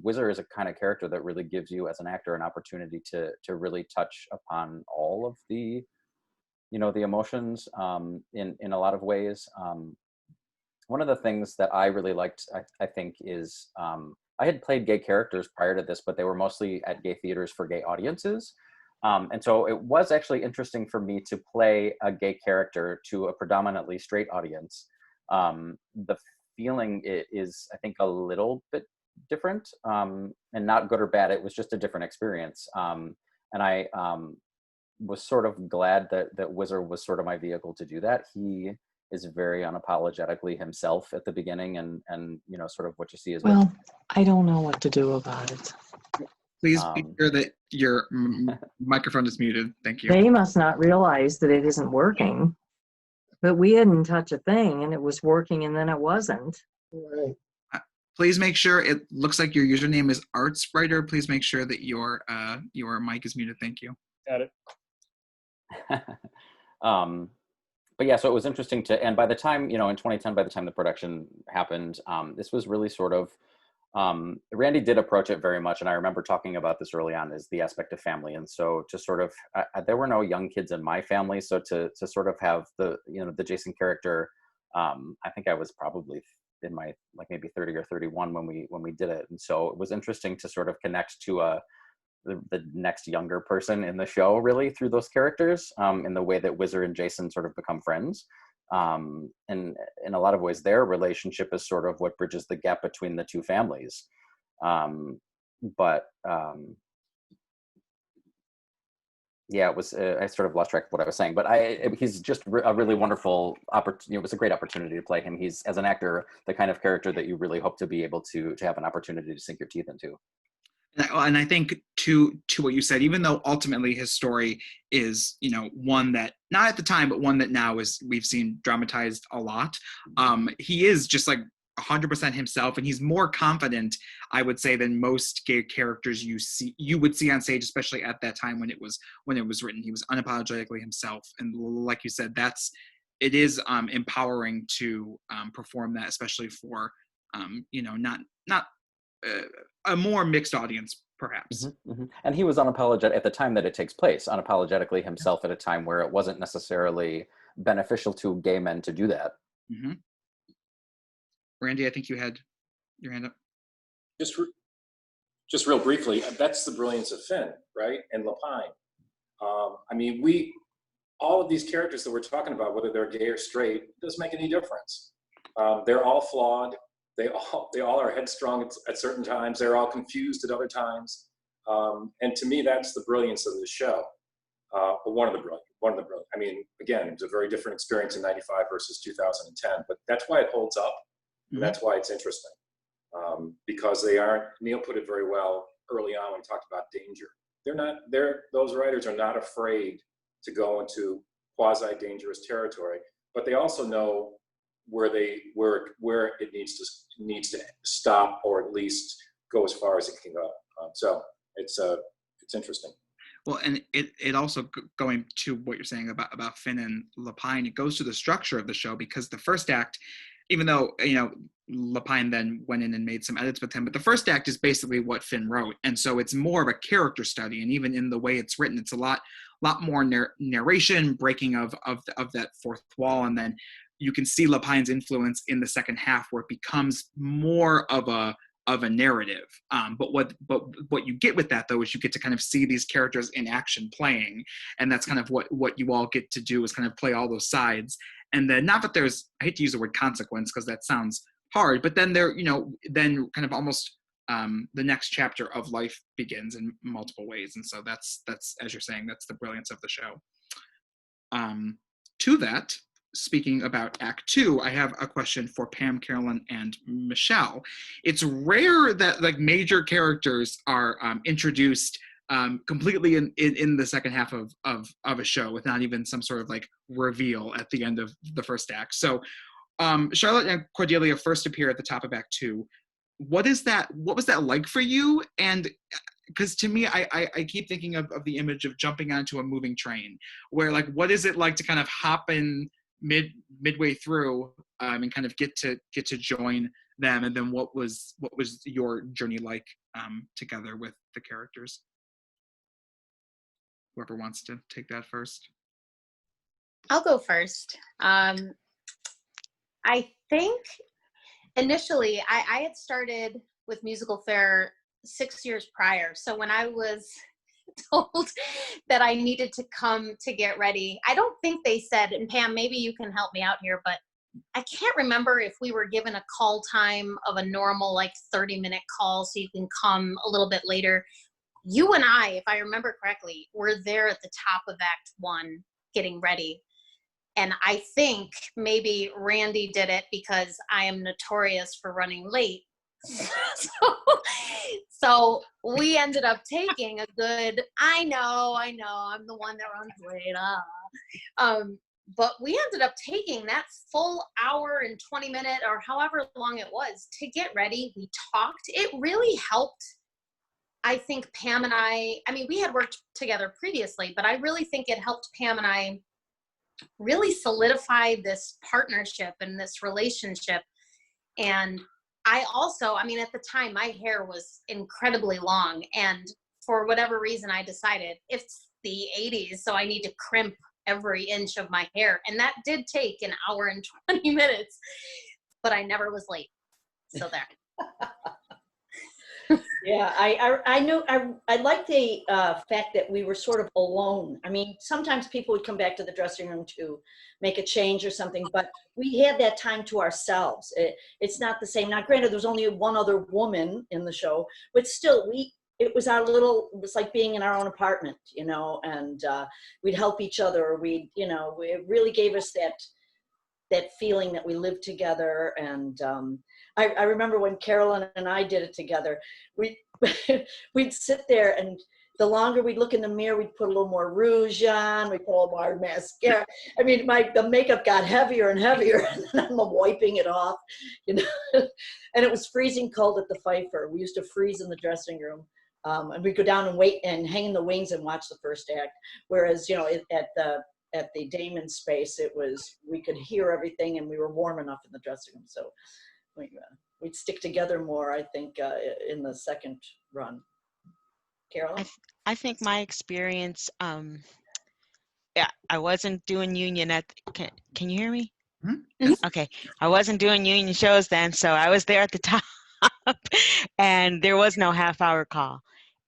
Whizzer is a kind of character that really gives you as an actor an opportunity to really touch upon all of the emotions in a lot of ways. One of the things that I really liked, I think, is I had played gay characters prior to this, but they were mostly at gay theaters for gay audiences. And so it was actually interesting for me to play a gay character to a predominantly straight audience. The feeling is, I think, a little bit different, and not good or bad. It was just a different experience. And I was sort of glad that Whizzer was sort of my vehicle to do that. He is very unapologetically himself at the beginning, and you know, sort of what you see is Well, I don't know what to do about it. Please be sure that your microphone is muted. Thank you. They must not realize that it isn't working. But we hadn't touched a thing, and it was working, and then it wasn't. Right. Please make sure, it looks like your username is ArtSpriter. Please make sure that your mic is muted. Thank you. Got it. But yeah, so it was interesting to, and by the time, you know, in 2010, by the time the production happened, this was really sort of, Randy did approach it very much, and I remember talking about this early on, is the aspect of family. And so to sort of, there were no young kids in my family, so to sort of have the, you know, the Jason character, I think I was probably in my, like, maybe 30 or 31 when we did it. And so it was interesting to sort of connect to the next younger person in the show, really, through those characters, in the way that Whizzer and Jason sort of become friends. And in a lot of ways, their relationship is sort of what bridges the gap between the two families. Yeah, it was, I sort of lost track of what I was saying, but he's just a really wonderful opportunity. It was a great opportunity to play him. He's, as an actor, the kind of character that you really hope to be able to have an opportunity to sink your teeth into. And I think to what you said, even though ultimately his story is, you know, one that, not at the time, but one that now is, we've seen dramatized a lot, he is just like 100% himself, and he's more confident, I would say, than most gay characters you would see on stage, especially at that time when it was written. He was unapologetically himself, and like you said, it is empowering to perform that, especially for you know, not a more mixed audience, perhaps. Mm-hmm, mm-hmm. And he was unapologetic at the time that it takes place, unapologetically himself at a time where it wasn't necessarily beneficial to gay men to do that. Mm-hmm. Randy, I think you had your hand up. Just real briefly, that's the brilliance of Finn, right? And Lapine. I mean, all of these characters that we're talking about, whether they're gay or straight, it doesn't make any difference. They're all flawed. They all are headstrong at certain times. They're all confused at other times. And to me, that's the brilliance of the show. One of the brilliant. I mean, again, it was a very different experience in '95 versus 2010, but that's why it holds up. And that's why it's interesting. Because they aren't, Neil put it very well early on when he talked about danger. Those writers are not afraid to go into quasi-dangerous territory, but they also know where it needs to stop, or at least go as far as it can go. So it's interesting. Well, and it also, going to what you're saying about Finn and Lapine, it goes to the structure of the show, because the first act, even though, you know, Lapine then went in and made some edits with him, but the first act is basically what Finn wrote, and so it's more of a character study. And even in the way it's written, it's a lot more narration, breaking of that fourth wall, and then you can see Lapine's influence in the second half, where it becomes more of a narrative. But what you get with that, though, is you get to kind of see these characters in action playing, and that's kind of what you all get to do, is kind of play all those sides. And then, not that there's, I hate to use the word consequence because that sounds hard, but then then kind of almost the next chapter of life begins in multiple ways. And so that's as you're saying, that's the brilliance of the show. To that, speaking about Act 2, I have a question for Pam, Carolyn, and Michelle. It's rare that like major characters are introduced completely in the second half of a show, with not even some sort of like reveal at the end of the first act. So Charlotte and Cordelia first appear at the top of Act 2. What was that like for you? And because to me, I keep thinking of the image of jumping onto a moving train, where like, what is it like to kind of hop in midway through and kind of get to join them? And then what was your journey like together with the characters? Whoever wants to take that first. I'll go first. I think initially I had started with Musical Fair 6 years prior. So when I was told that I needed to come to get ready, I don't think they said, and Pam, maybe you can help me out here, but I can't remember if we were given a call time of a normal like 30-minute call so you can come a little bit later. You and I, if I remember correctly, were there at the top of Act 1 getting ready. And I think maybe Randy did it because I am notorious for running late. So we ended up taking a good, I know, I'm the one that runs late. But we ended up taking that full hour and 20-minute or however long it was to get ready. We talked. It really helped. I think Pam and I mean, we had worked together previously, but I really think it helped Pam and I really solidify this partnership and this relationship. And I also, I mean, at the time, my hair was incredibly long. And for whatever reason, I decided it's the 80s, so I need to crimp every inch of my hair. And that did take an hour and 20 minutes, but I never was late. So there. Yeah, I knew, I like the fact that we were sort of alone. I mean, sometimes people would come back to the dressing room to make a change or something, but we had that time to ourselves. It's not the same. Now, granted, there was only one other woman in the show, but still, it was our little, it was like being in our own apartment, you know, and we'd help each other. It really gave us that feeling that we lived together. And I remember when Carolyn and I did it together, we'd sit there, and the longer we'd look in the mirror, we'd put a little more rouge on, we'd put a little more mascara. I mean, the makeup got heavier and heavier, and then I'm wiping it off, you know. And it was freezing cold at the Pfeiffer. We used to freeze in the dressing room. And we'd go down and wait and hang in the wings and watch the first act. Whereas, you know, at the Damon space, we could hear everything, and we were warm enough in the dressing room. So we'd stick together more, I think, in the second run. Carolyn? I think my experience, yeah, I wasn't doing union can you hear me? Mm-hmm. Okay, I wasn't doing union shows then, so I was there at the top, and there was no half-hour call.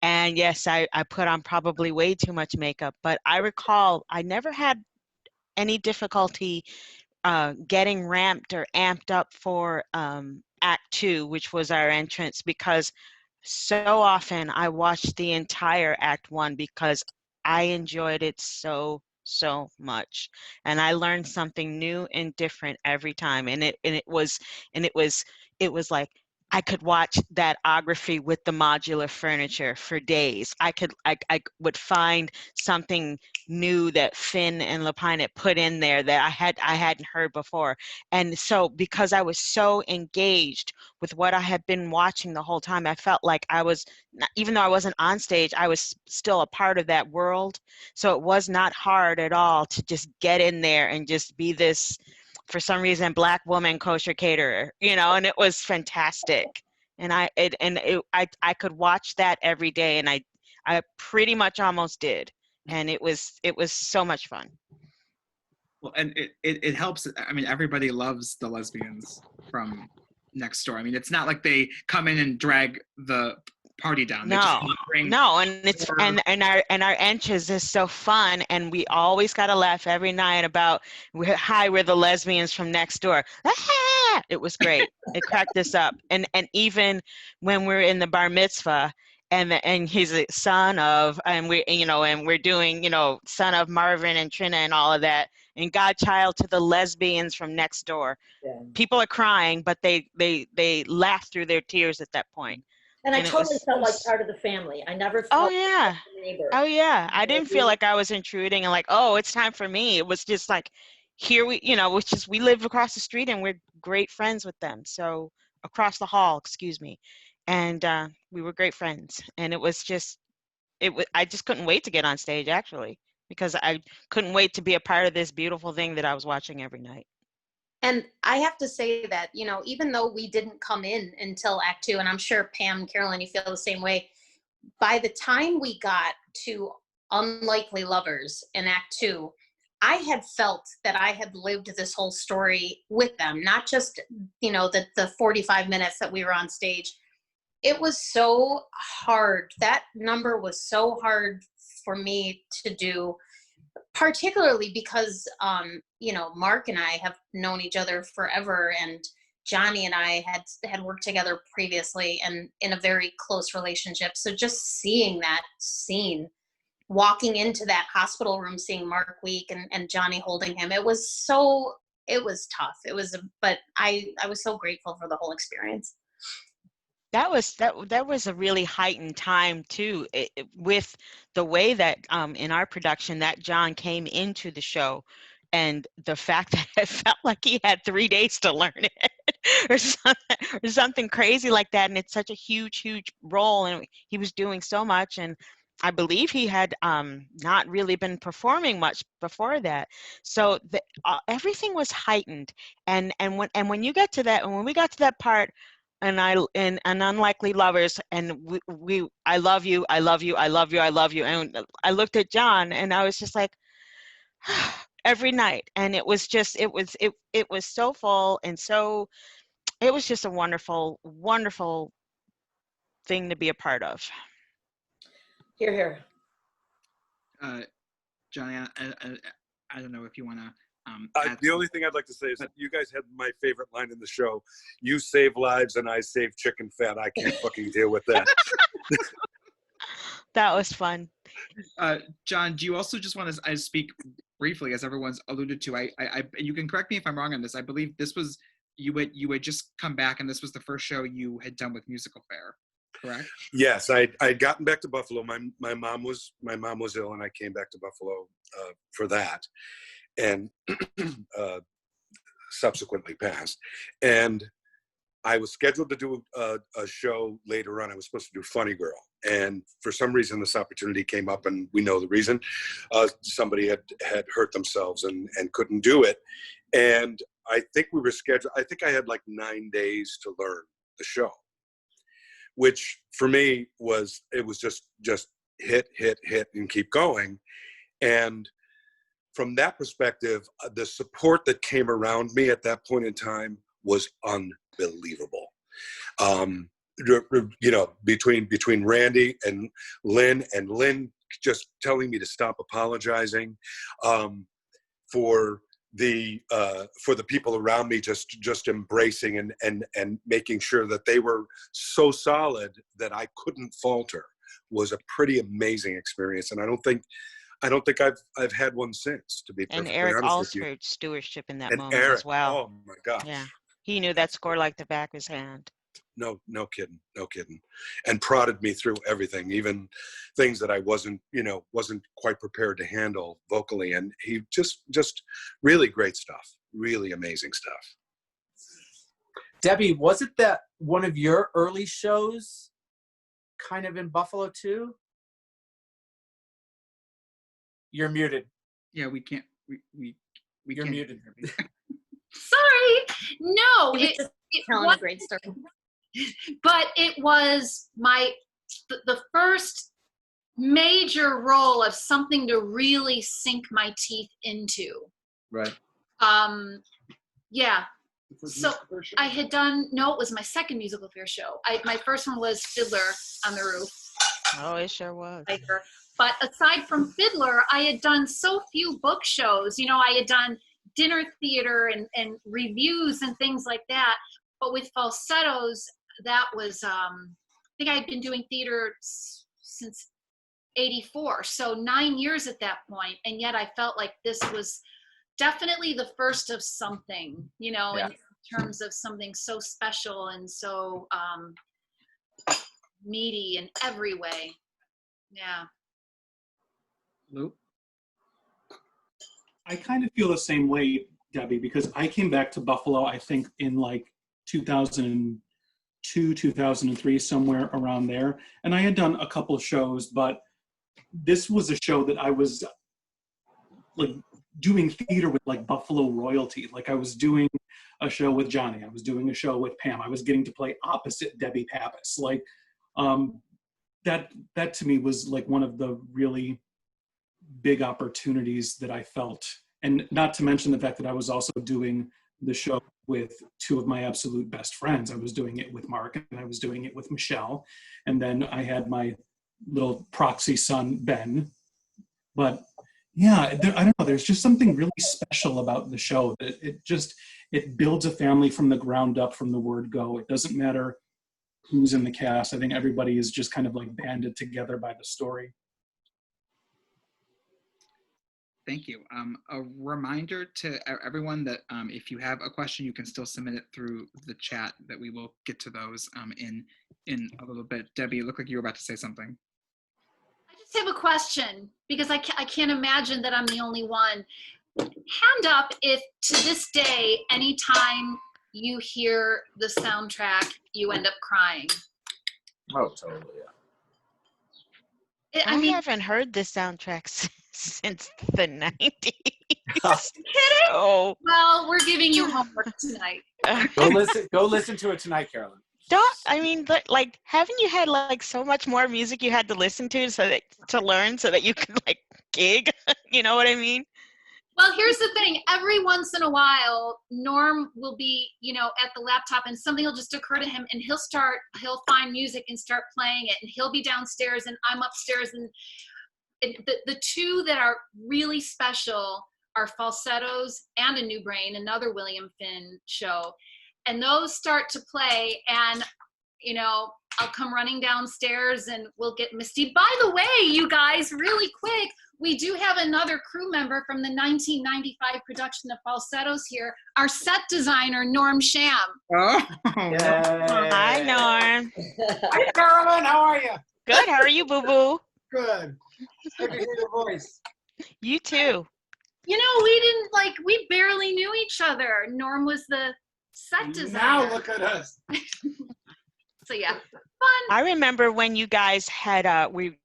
And yes, I put on probably way too much makeup, but I recall I never had any difficulty getting ramped or amped up for Act 2, which was our entrance, because so often I watched the entire Act 1 because I enjoyed it so much, and I learned something new and different every time. And it was like I could watch that ography with the modular furniture for days. I would find something new that Finn and Lapine had put in there that I hadn't heard before. And so because I was so engaged with what I had been watching the whole time, I felt like I was, even though I wasn't on stage, I was still a part of that world. So it was not hard at all to just get in there and just be this, for some reason, Black woman kosher caterer, you know, and it was fantastic. And I could watch that every day, and I pretty much almost did. And it was so much fun. Well, and it helps. I mean, everybody loves the lesbians from next door. I mean, it's not like they come in and drag the party down. No, and it's and our entrance is so fun, and we always got to laugh every night about we're the lesbians from next door. Ah! It was great. It cracked us up, and even when we're in the bar mitzvah, and he's a son of, and we're doing, son of Marvin and Trina and all of that, and godchild to the lesbians from next door. Yeah. People are crying, but they laugh through their tears at that point. And I totally felt like part of the family. I never felt like a neighbor. Oh yeah. I didn't feel like I was intruding and like, oh, it's time for me. It was just like, here we live across the street and we're great friends with them. So across the hall, excuse me. And we were great friends. And it was just, I just couldn't wait to get on stage, actually, because I couldn't wait to be a part of this beautiful thing that I was watching every night. And I have to say that, even though we didn't come in until Act 2, and I'm sure Pam and Carolyn, you feel the same way, by the time we got to Unlikely Lovers in Act 2, I had felt that I had lived this whole story with them, not just, the 45 minutes that we were on stage, it was so hard. That number was so hard for me to do, particularly because, you know, Mark and I have known each other forever, and Johnny and I had worked together previously and in a very close relationship. So just seeing that scene, walking into that hospital room, seeing Mark weak and Johnny holding him, it was tough. But I was so grateful for the whole experience. That was a really heightened time too, with the way that in our production that John came into the show, and the fact that it felt like he had 3 days to learn it or something crazy like that. And it's such a huge role, and he was doing so much, and I believe he had not really been performing much before that. So everything was heightened, and when you get to that, and when we got to that part, and and Unlikely Lovers, and I love you, I love you, I love you, I love you, and I looked at John, and I was just like, every night, and it was so full, and so it was just a wonderful thing to be a part of. Hear, hear. Johnny, I don't know if you want to. The only thing I'd like to say is that you guys had my favorite line in the show. You save lives and I save chicken fat. I can't fucking deal with that. That was fun. John, do you also just want to speak briefly, as everyone's alluded to? I you can correct me if I'm wrong on this. I believe this was you had just come back, and this was the first show you had done with MusicalFare, correct? Yes, I'd gotten back to Buffalo. My mom was ill, and I came back to Buffalo for that, and subsequently passed. And I was scheduled to do a show later on. I was supposed to do Funny Girl, and for some reason this opportunity came up, and we know the reason. Somebody had hurt themselves and couldn't do it, and I think we were scheduled. I think I had like 9 days to learn the show, which for me was just hit and keep going. And from that perspective, the support that came around me at that point in time was unbelievable. You know, between Randy and Lynn just telling me to stop apologizing, for the people around me just embracing and making sure that they were so solid that I couldn't falter, was a pretty amazing experience. And I don't think I've had one since, to be perfectly And Eric honest with you. also stewardship in that And moment Eric, as well. oh my gosh. Yeah, he knew that score like the back of his hand. No kidding. And prodded me through everything, even things that I wasn't quite prepared to handle vocally. And he just really great stuff, really amazing stuff. Debbie, was it that one of your early shows kind of in Buffalo too? You're muted. Yeah, we can't. You're can't. muted. Sorry, no, it telling was a great story. But it was the first major role of something to really sink my teeth into. Right. Yeah. So I had done, it was my second MusicalFare's show. My first one was Fiddler on the Roof. Oh, it sure was. But aside from Fiddler, I had done so few book shows. You know, I had done dinner theater and reviews and things like that. But with Falsettoes, that was, I think I had been doing theater since '84. So 9 years at that point. And yet I felt like this was definitely the first of something, you know, in terms of something so special and so meaty in every way. Yeah. Lou? I kind of feel the same way, Debbie, because I came back to Buffalo, I think in like 2002, 2003, somewhere around there. And I had done a couple of shows, but this was a show that I was like doing theater with like Buffalo royalty. Like I was doing a show with Johnny. I was doing a show with Pam. I was getting to play opposite Debbie Pappas. Like that to me was like one of the really big opportunities that I felt. And not to mention the fact that I was also doing the show with two of my absolute best friends. I was doing it with Mark and I was doing it with Michelle. And then I had my little proxy son, Ben. But yeah, I don't know, there's just something really special about the show. It builds a family from the ground up from the word go. It doesn't matter who's in the cast. I think everybody is just kind of like banded together by the story. Thank you. A reminder to everyone that if you have a question, you can still submit it through the chat, that we will get to those in a little bit. Debbie, it looked like you were about to say something. I just have a question, because I can't imagine that I'm the only one. Hand up if to this day, anytime you hear the soundtrack, you end up crying. Oh, totally, yeah. I haven't heard the soundtrack since the 90s. Kidding? Oh. Well, we're giving you homework tonight. Go listen to it tonight, Carolyn. But like, haven't you had like so much more music you had to listen to to learn so that you could like gig? You know what I mean? Well, here's the thing. Every once in a while, Norm will be, at the laptop, and something will just occur to him, and he'll find music and start playing it, and he'll be downstairs and I'm upstairs, and the two that are really special are Falsettoes and A New Brain, another William Finn show. And those start to play, and I'll come running downstairs and we'll get misty. By the way, you guys, really quick, we do have another crew member from the 1995 production of Falsettoes here, our set designer, Norm Sham. Oh. Hi, Norm. Hi, Carolyn. How are you? Good. How are you, Boo Boo? Good. Good to hear your voice. You too. We barely knew each other. Norm was the set designer. Now look at us. So yeah, fun. I remember when you guys had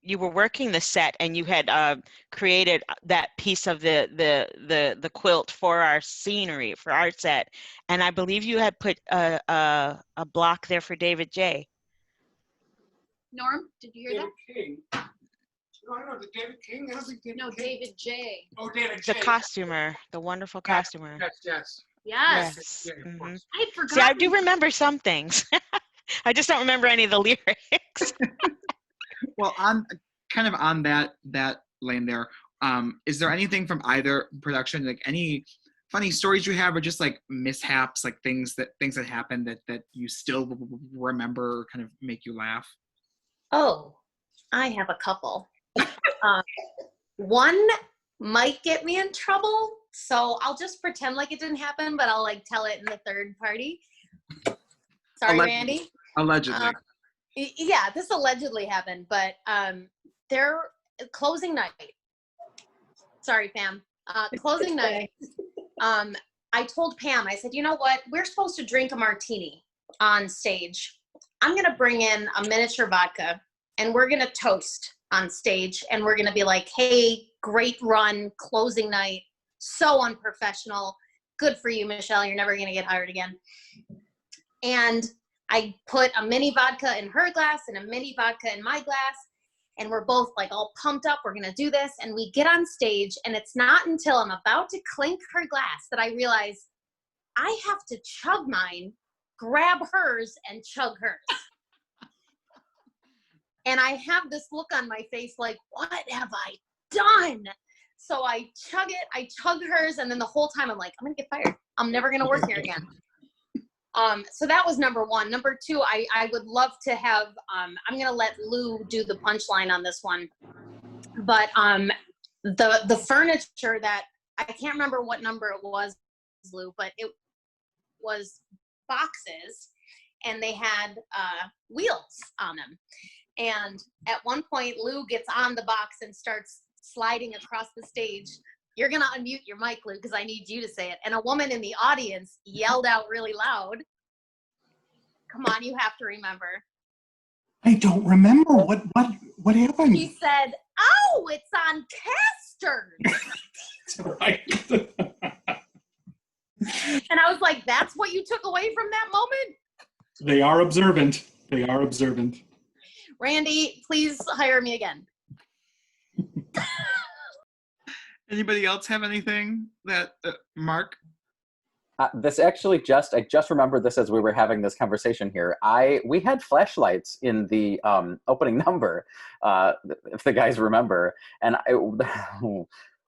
you were working the set and you had created that piece of the quilt for our scenery for our set, and I believe you had put a block there for David J. Norm, did you hear David King. No, I don't know. David King? I don't think David King. David J. Oh, David J. The costumer, the wonderful costumer. Yes. Yes. Mm-hmm. I had forgotten. See, I do remember some things. I just don't remember any of the lyrics. Well, on that lane there, is there anything from either production, like any funny stories you have, or just like mishaps, like things that happened that you still remember or kind of make you laugh? Oh, I have a couple. One might get me in trouble, so I'll just pretend like it didn't happen, but I'll like tell it in the third party. Sorry, Randy. Allegedly. Yeah, this allegedly happened, but their closing night. Sorry, Pam. Closing night. I told Pam, I said, you know what? We're supposed to drink a martini on stage. I'm gonna bring in a miniature vodka, and we're gonna toast on stage, and we're gonna be like, hey, great run, closing night, so unprofessional. Good for you, Michelle. You're never gonna get hired again. And I put a mini vodka in her glass and a mini vodka in my glass, and we're both like all pumped up. We're gonna do this, and we get on stage, and it's not until I'm about to clink her glass that I realize I have to chug mine, grab hers, and chug hers. And I have this look on my face like, what have I done? So I chug it, I chug hers, and then the whole time I'm like, I'm gonna get fired. I'm never gonna work here again. So that was number one. Number two, I would love to have, I'm gonna let Lou do the punchline on this one. But the furniture that, I can't remember what number it was, Lou, but it was boxes, and they had wheels on them. And at one point, Lou gets on the box and starts sliding across the stage. You're gonna unmute your mic, Lou, because I need you to say it. And a woman in the audience yelled out really loud. Come on, you have to remember. I don't remember. What happened? He said, oh, it's on casters. Right. And I was like, that's what you took away from that moment? They are observant. They are observant. Randy, please hire me again. Anybody else have anything that, Mark? This actually I just remembered this as we were having this conversation here. We had flashlights in the opening number, if the guys remember, and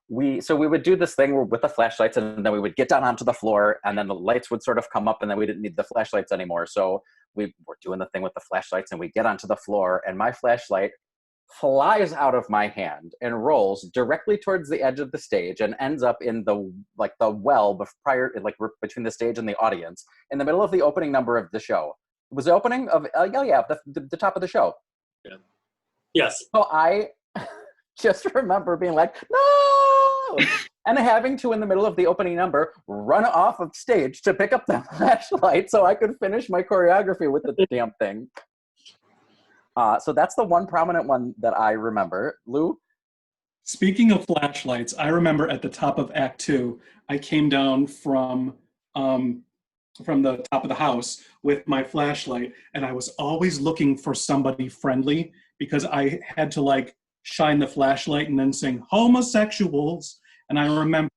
we would do this thing with the flashlights, and then we would get down onto the floor, and then the lights would sort of come up, and then we didn't need the flashlights anymore. So we were doing the thing with the flashlights, and we get onto the floor, and my flashlight flies out of my hand and rolls directly towards the edge of the stage and ends up in the well between the stage and the audience in the middle of the opening number of the show. It was the opening of the top of the show. Yeah. Yes. So I just remember being like, no, and having to, in the middle of the opening number, run off of stage to pick up the flashlight so I could finish my choreography with the damn thing. So that's the one prominent one that I remember. Lou? Speaking of flashlights, I remember at the top of Act 2, I came down from the top of the house with my flashlight, and I was always looking for somebody friendly because I had to like shine the flashlight and then sing homosexuals. And I remember,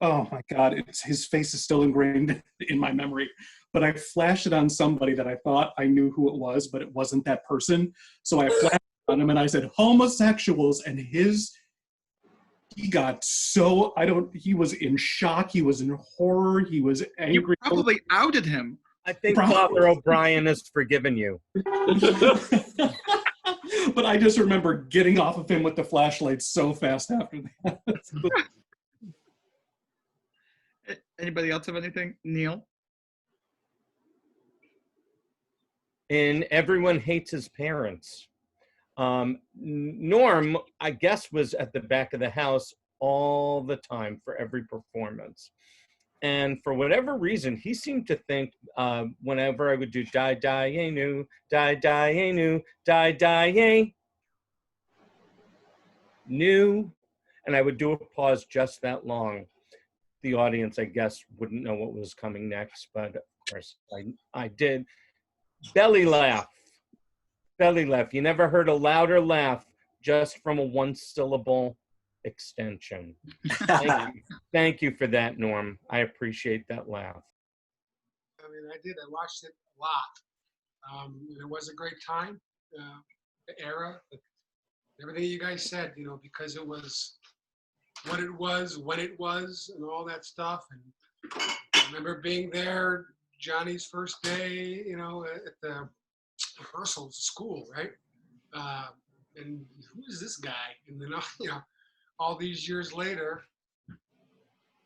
oh my God, his face is still ingrained in my memory. But I flashed it on somebody that I thought I knew who it was, but it wasn't that person. So I flashed it on him and I said, homosexuals, and he got so, he was in shock, he was in horror, he was angry. You probably outed him. I think Father O'Brien has forgiven you. But I just remember getting off of him with the flashlight so fast after that. Anybody else have anything? Neil? In Everyone Hates His Parents. Norm, I guess, was at the back of the house all the time for every performance. And for whatever reason, he seemed to think whenever I would do die, die, yay, new, die, die, yay, new, die, die, yay, new, and I would do a pause just that long. The audience, I guess, wouldn't know what was coming next, but of course I did. Belly laugh. Belly laugh. You never heard a louder laugh just from a one-syllable extension. Thank you for that, Norm. I appreciate that laugh. I mean, I did. I watched it a lot. It was a great time. The era, everything you guys said, because it was what it was, when it was, and all that stuff. And I remember being there, Johnny's first day, at the rehearsals at school, right? And who is this guy? And then, all these years later,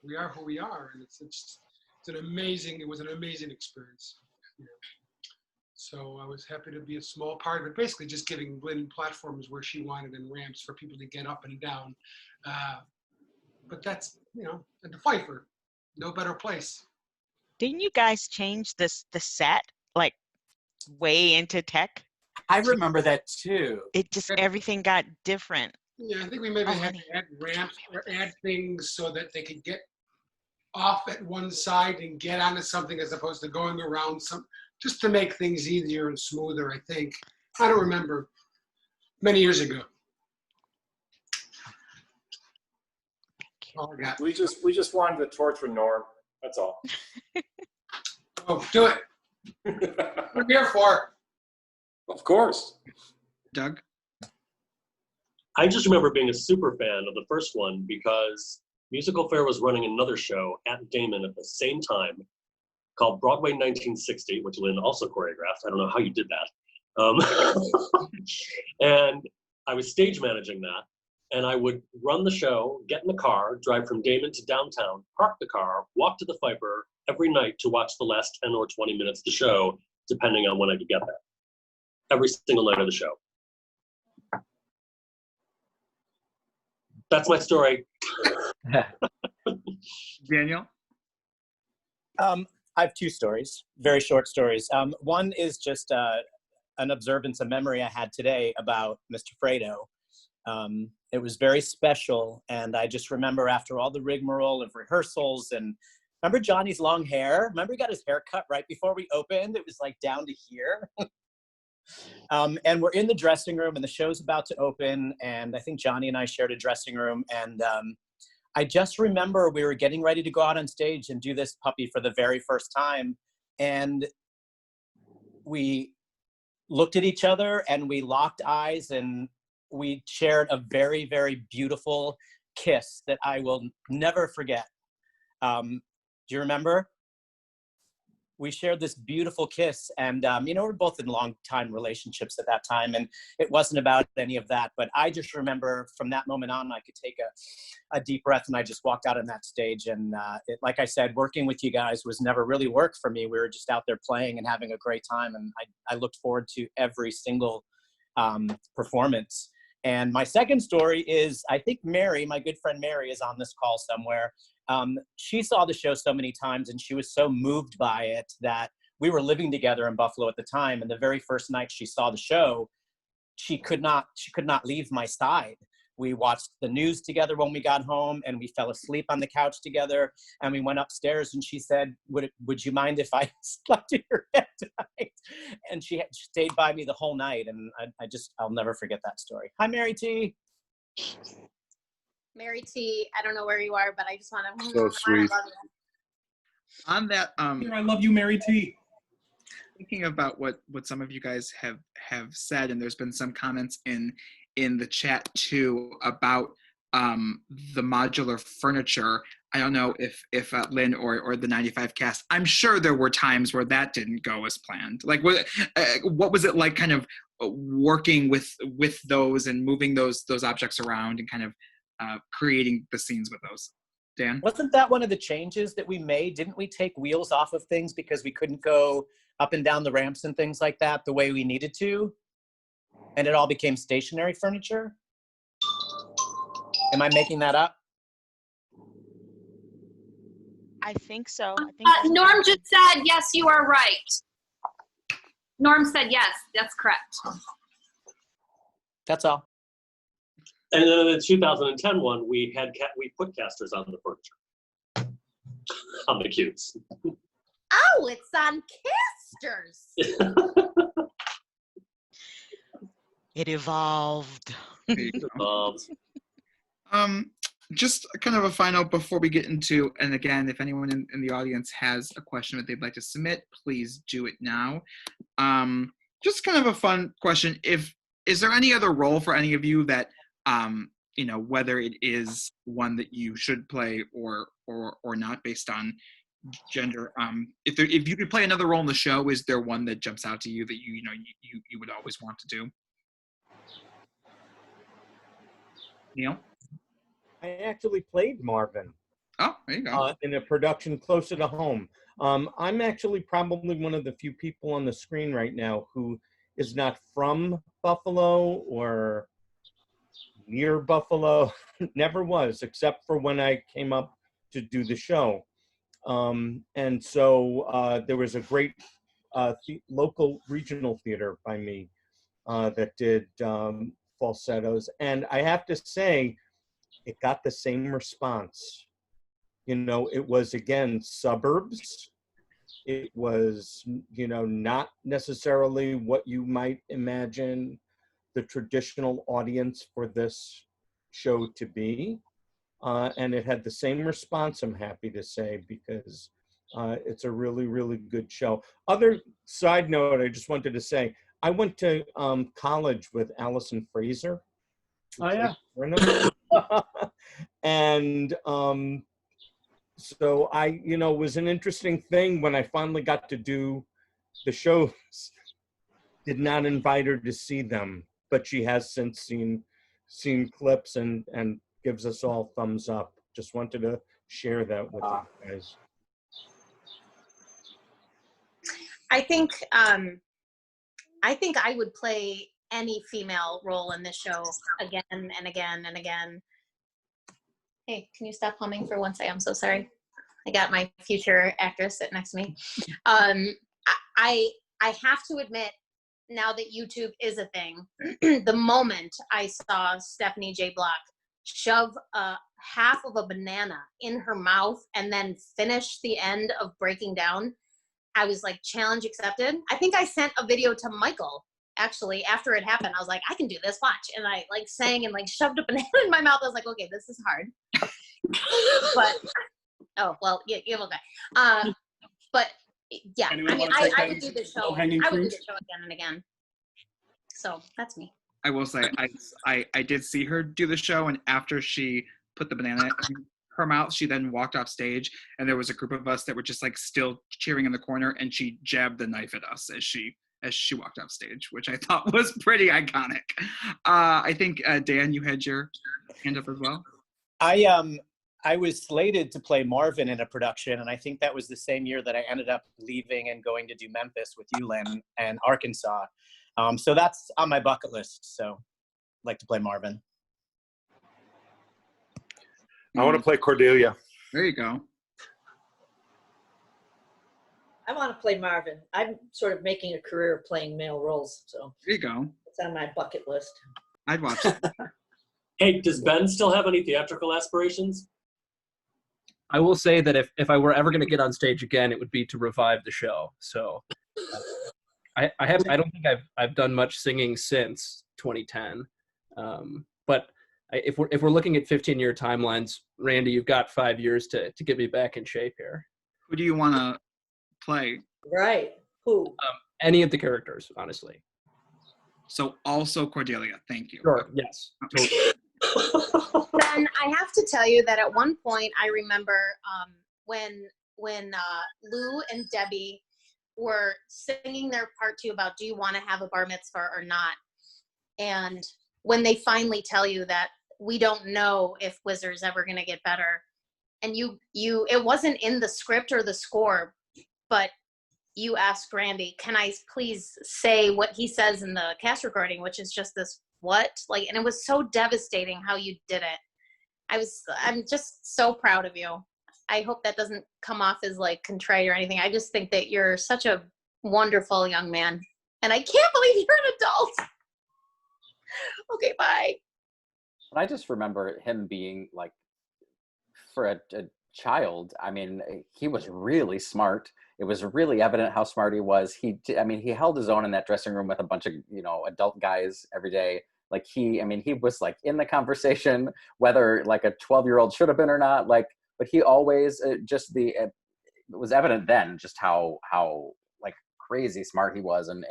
we are who we are, and it was an amazing experience. So I was happy to be a small part of it, basically just giving Lynn platforms where she wanted and ramps for people to get up and down. But that's, at the Pfeiffer, no better place. Didn't you guys change the set like way into tech? I remember that too. It just, everything got different. Yeah, I think we maybe had to add ramps or add things so that they could get off at one side and get onto something as opposed to going around just to make things easier and smoother, I think. I don't remember. Many years ago. Oh, we just wanted to torture Norm. That's all. Oh, do it. We're here for. Of course. Doug? I just remember being a super fan of the first one because Musical Fair was running another show at Damon at the same time called Broadway 1960, which Lynn also choreographed. I don't know how you did that. And I was stage managing that. And I would run the show, get in the car, drive from Damon to downtown, park the car, walk to the Pfeiffer every night to watch the last 10 or 20 minutes of the show, depending on when I could get there. Every single night of the show. That's my story. Daniel? I have two stories, very short stories. One is just an observance, a memory I had today about Mr. Fredo. It was very special, and I just remember after all the rigmarole of rehearsals, and remember Johnny's long hair? Remember he got his hair cut right before we opened? It was like down to here. And we're in the dressing room, and the show's about to open, and I think Johnny and I shared a dressing room, and I just remember we were getting ready to go out on stage and do this puppy for the very first time. And we looked at each other and we locked eyes and we shared a very, very beautiful kiss that I will never forget. Do you remember? We shared this beautiful kiss, and you know, we're both in long-time relationships at that time, and it wasn't about any of that. But I just remember from that moment on, I could take a deep breath, and I just walked out on that stage. And like I said, working with you guys was never really work for me. We were just out there playing and having a great time, and I looked forward to every single performance. And my second story is, I think Mary, my good friend Mary, is on this call somewhere. She saw the show so many times and she was so moved by it that we were living together in Buffalo at the time. And the very first night she saw the show, she could not leave my side. We watched the news together when we got home, and we fell asleep on the couch together, and we went upstairs and she said, would you mind if I slept in your bed tonight? And she stayed by me the whole night. And I'll never forget that story. Hi, Mary T. Mary T, I don't know where you are, but I just want to. So sweet. On that, I love you, Mary T. Thinking about what some of you guys have said, and there's been some comments in the chat too about the modular furniture. I don't know if Lynn or the 95 cast, I'm sure there were times where that didn't go as planned. Like, what was it like kind of working with those and moving those objects around and kind of creating the scenes with those? Dan? Wasn't that one of the changes that we made? Didn't we take wheels off of things because we couldn't go up and down the ramps and things like that the way we needed to? And it all became stationary furniture? Am I making that up? I think so. Norm just said, yes, you are right. Norm said, yes, that's correct. That's all. And then in the 2010 one, we put casters on the furniture, on the cubes. Oh, it's on casters. It evolved. Just kind of a final before we get into, and again, if anyone in the audience has a question that they'd like to submit, please do it now. Just kind of a fun question. Is there any other role for any of you that, you know, whether it is one that you should play or not based on gender, if you could play another role in the show, is there one that jumps out to you that you would always want to do? Neil? I actually played Marvin. Oh, there you go. In a production closer to home. I'm actually probably one of the few people on the screen right now who is not from Buffalo or near Buffalo. Never was, except for when I came up to do the show. And so there was a great local regional theater by me that did falsettos. And I have to say, it got the same response. You know, it was, again, suburbs. It was, you know, not necessarily what you might imagine the traditional audience for this show to be. And it had the same response, I'm happy to say, because it's a really, really good show. Other side note, I just wanted to say, I went to college with Allison Fraser. Oh, yeah. And so you know, it was an interesting thing when I finally got to do the shows. Did not invite her to see them, but she has since seen clips and gives us all thumbs up. Just wanted to share that with you guys. I think I would play any female role in this show again and again and again. Hey, can you stop humming for 1 second? I'm so sorry. I got my future actress sitting next to me. I have to admit, now that YouTube is a thing, the moment I saw Stephanie J. Block shove half of a banana in her mouth and then finish the end of breaking down, I was like, challenge accepted. I think I sent a video to Michael, actually, after it happened. I was like, I can do this, watch. And I like sang and like shoved a banana in my mouth. I was like, okay, this is hard. But oh well, yeah, okay. But yeah, Anyone I mean, wanna take I that would do the show. low-hanging I would do fruit? the show again and again. So that's me. I will say I did see her do the show, and after she put the banana in her mouth, she then walked off stage, and there was a group of us that were just like still cheering in the corner, and she jabbed the knife at us as she walked off stage, which I thought was pretty iconic. I think Dan, you had your hand up as well. I was slated to play Marvin in a production, and I think that was the same year that I ended up leaving and going to do Memphis with you, Lynn, and Arkansas. So that's on my bucket list. So I'd like to play Marvin. I want to play Cordelia. There you go. I want to play Marvin. I'm sort of making a career of playing male roles, so there you go. It's on my bucket list. I'd watch it. Hey, does Ben still have any theatrical aspirations? I will say that if I were ever going to get on stage again, it would be to revive the show. So I don't think I've done much singing since 2010. But if we're looking at 15-year timelines, Randy, you've got 5 years to get me back in shape here. Who do you want to play? Right. Who? Any of the characters, honestly. So also Cordelia. Thank you. Sure. Yes. Totally. Then I have to tell you that at one point I remember when Lou and Debbie were singing their part 2 about do you want to have a bar mitzvah or not, and when they finally tell you that we don't know if Wizard's ever going to get better, and you it wasn't in the script or the score, but you asked Randy, can I please say what he says in the cast recording, which is just this what, like, and it was so devastating how you did it. I'm just so proud of you. I hope that doesn't come off as like contrite or anything. I just think that you're such a wonderful young man, and I can't believe you're an adult. Okay, bye. I just remember him being like, for a child, I mean, he was really smart. It was really evident how smart he was. He held his own in that dressing room with a bunch of, adult guys every day. Like he was like in the conversation, whether like a 12-year-old should have been or not, like, but he always it was evident then just how like crazy smart he was. And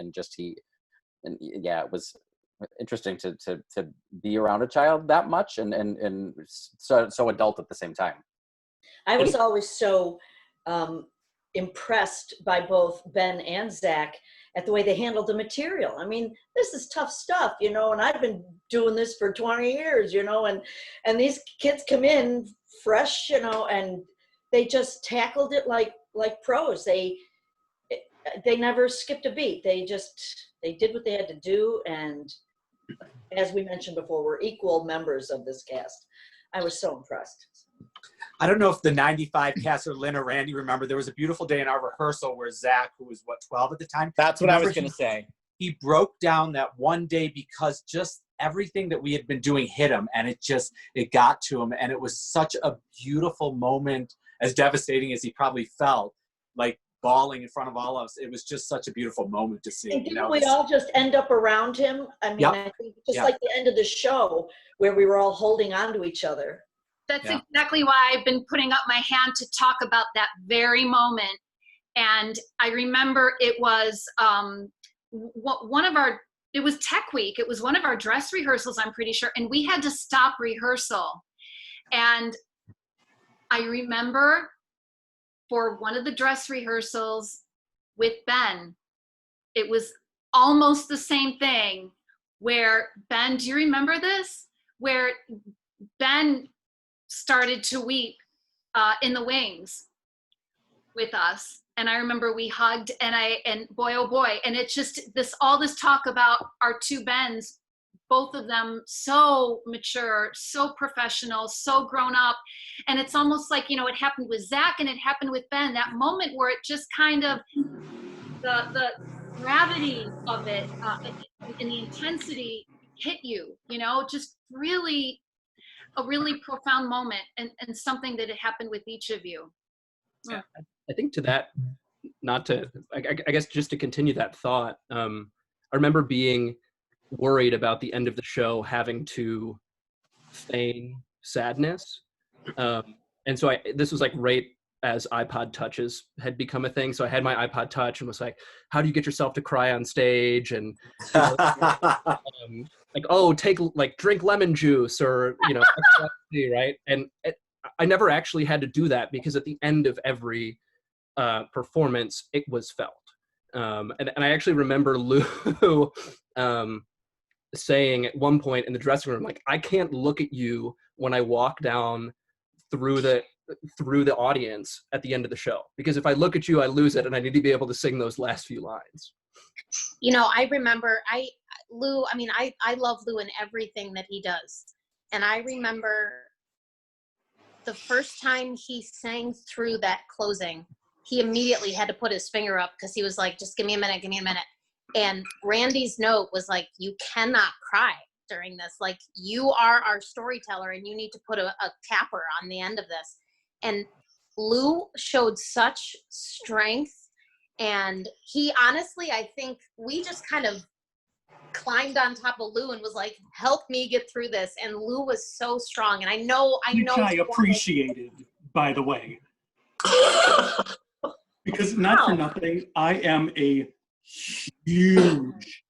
it was interesting to be around a child that much and so adult at the same time. I was always so impressed by both Ben and Zach at the way they handled the material. I mean, this is tough stuff, and I've been doing this for 20 years, and these kids come in fresh, and they just tackled it like pros. They never skipped a beat. They did what they had to do, and as we mentioned before, we're equal members of this cast. I was so impressed. I don't know if the 95 cast or Lynn or Randy remember, there was a beautiful day in our rehearsal where Zach, who was 12 at the time. That's what I was going to say. He broke down that one day because just everything that we had been doing hit him, and it got to him. And it was such a beautiful moment, as devastating as he probably felt, like bawling in front of all of us. It was just such a beautiful moment to see. And didn't we all just end up around him? I mean, Yep. I think just like the end of the show where we were all holding on to each other. That's exactly why I've been putting up my hand to talk about that very moment. And I remember it was it was Tech Week. It was one of our dress rehearsals, I'm pretty sure. And we had to stop rehearsal. And I remember for one of the dress rehearsals with Ben, it was almost the same thing where Ben, do you remember this? Where Ben started to weep in the wings with us, and I remember we hugged, and boy oh boy, and it's just all this talk about our two Bens, both of them so mature, so professional, so grown up, and it's almost like it happened with Zach and it happened with Ben, that moment where it just kind of the gravity of it and the intensity hit you, just really a really profound moment and something that had happened with each of you. Yeah, I think to that, I guess just to continue that thought, I remember being worried about the end of the show having to feign sadness. And so this was like right as iPod Touches had become a thing. So I had my iPod Touch and was like, how do you get yourself to cry on stage? And, you know, like, oh, drink lemon juice or, you know, right? And I never actually had to do that because at the end of every performance, it was felt. And I actually remember Lou saying at one point in the dressing room, like, I can't look at you when I walk down through the audience at the end of the show, because if I look at you, I lose it, and I need to be able to sing those last few lines. You know, I remember Lou, I mean, I love Lou in everything that he does. And I remember the first time he sang through that closing, he immediately had to put his finger up because he was like, just give me a minute, give me a minute. And Randy's note was like, you cannot cry during this. Like, you are our storyteller and you need to put a capper on the end of this. And Lou showed such strength. And he honestly, I think we just kind of climbed on top of Lou and was like, help me get through this. And Lou was so strong. And I know. Which I appreciated, by the way. Because not for nothing, I am a huge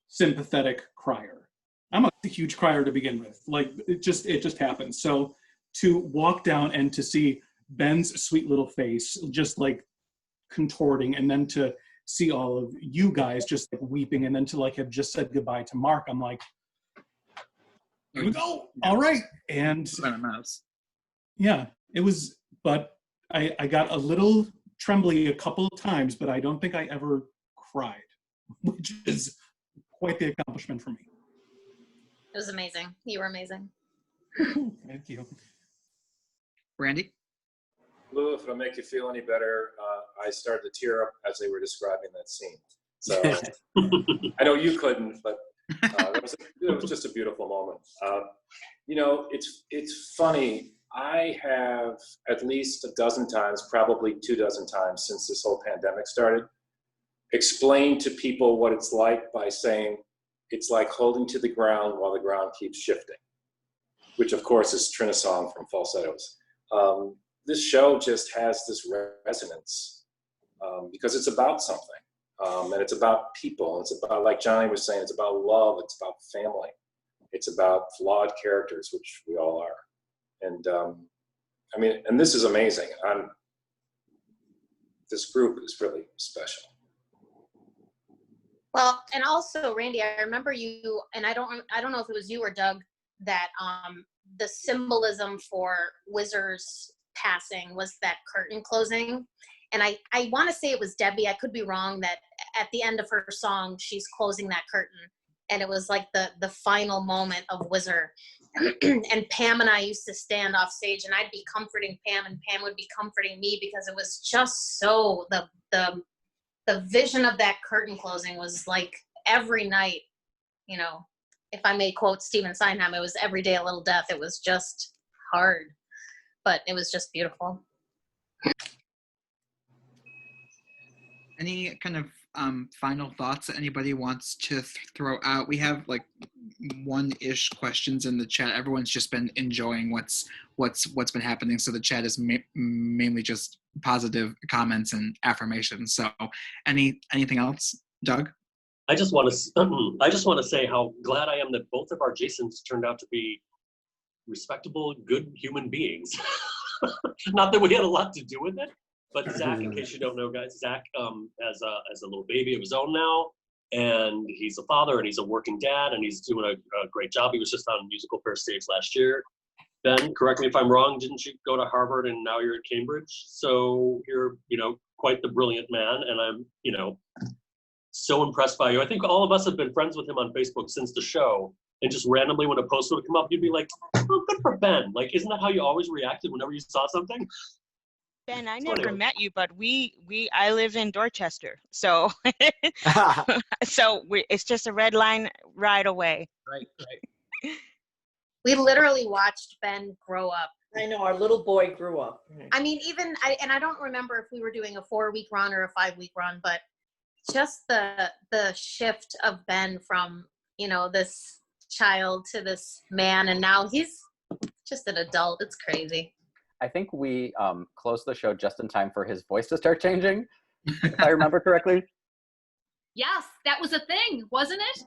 sympathetic crier. I'm a huge crier to begin with. Like, it just happens. So to walk down and to see Ben's sweet little face just like contorting, and then to see all of you guys just like weeping, and then to like have just said goodbye to Mark, I'm like, here we go. All right. And yeah, it was, but I got a little trembly a couple of times, but I don't think I ever cried, which is quite the accomplishment for me. It was amazing. You were amazing. Thank you. Randy? Lou, if it'll make you feel any better, I started to tear up as they were describing that scene. So I know you couldn't, but it was just a beautiful moment. You know, it's funny. I have at least a dozen times, probably 24 times since this whole pandemic started, explained to people what it's like by saying it's like holding to the ground while the ground keeps shifting, which of course is Trina's song from Falsettoes. This show just has this resonance because it's about something, and it's about people. It's about, like Johnny was saying, it's about love. It's about family. It's about flawed characters, which we all are. And I mean, and this is amazing. This group is really special. Well, and also, Randy, I remember you, and I don't know if it was you or Doug, that the symbolism for Whizzer's passing was that curtain closing. And I want to say it was Debbie, I could be wrong, that at the end of her song, she's closing that curtain. And it was like the final moment of Whizzer. And Pam and I used to stand off stage, and I'd be comforting Pam, and Pam would be comforting me, because it was just so, the vision of that curtain closing was like every night, you know, if I may quote Stephen Sondheim, it was every day a little death. It was just hard, but it was just beautiful. Any kind of final thoughts that anybody wants to throw out? We have like one-ish questions in the chat. Everyone's just been enjoying what's been happening, so the chat is mainly just positive comments and affirmations. So anything else, Doug? I just want to say how glad I am that both of our Jasons turned out to be respectable, good human beings. Not that we had a lot to do with it, but Zach, in case you don't know, guys, Zach has a little baby of his own now, and he's a father, and he's a working dad, and he's doing a great job. He was just on MusicalFare's stage last year. Ben, correct me if I'm wrong, didn't you go to Harvard and now you're at Cambridge? So you're, you know, quite the brilliant man, and I'm, you know, so impressed by you. I think all of us have been friends with him on Facebook since the show, and just randomly when a post would come up, you'd be like, oh, good for Ben. Like, isn't that how you always reacted whenever you saw something? Ben, I never met you, but I live in Dorchester, so it's just a red line right away. Right. We literally watched Ben grow up. I know, our little boy grew up. I mean, I don't remember if we were doing a 4-week run or a 5-week run, but just the shift of Ben from, you know, this child to this man, and now he's just an adult. It's crazy. I think we closed the show just in time for his voice to start changing, if I remember correctly. Yes, that was a thing, wasn't it?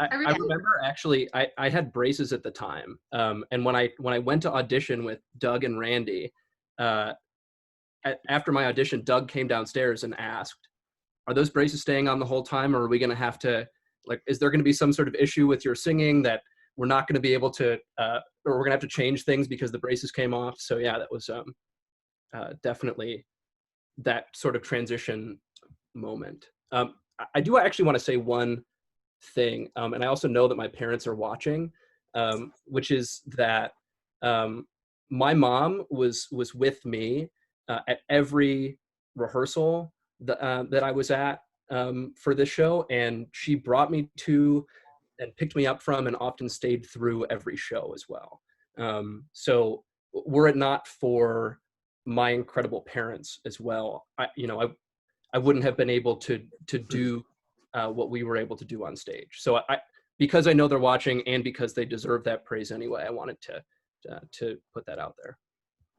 I remember actually, I had braces at the time, and when I went to audition with Doug and Randy, after my audition, Doug came downstairs and asked, "Are those braces staying on the whole time, or are we going to have to, like, is there going to be some sort of issue with your singing that we're not going to be able to, or we're going to have to change things because the braces came off?" So yeah, that was definitely that sort of transition moment. I do actually want to say one thing, and I also know that my parents are watching, which is that my mom was with me at every rehearsal that I was at for this show, and she brought me to and picked me up from and often stayed through every show as well. So were it not for my incredible parents as well, I wouldn't have been able to do what we were able to do on stage. So because I know they're watching and because they deserve that praise anyway, I wanted to put that out there.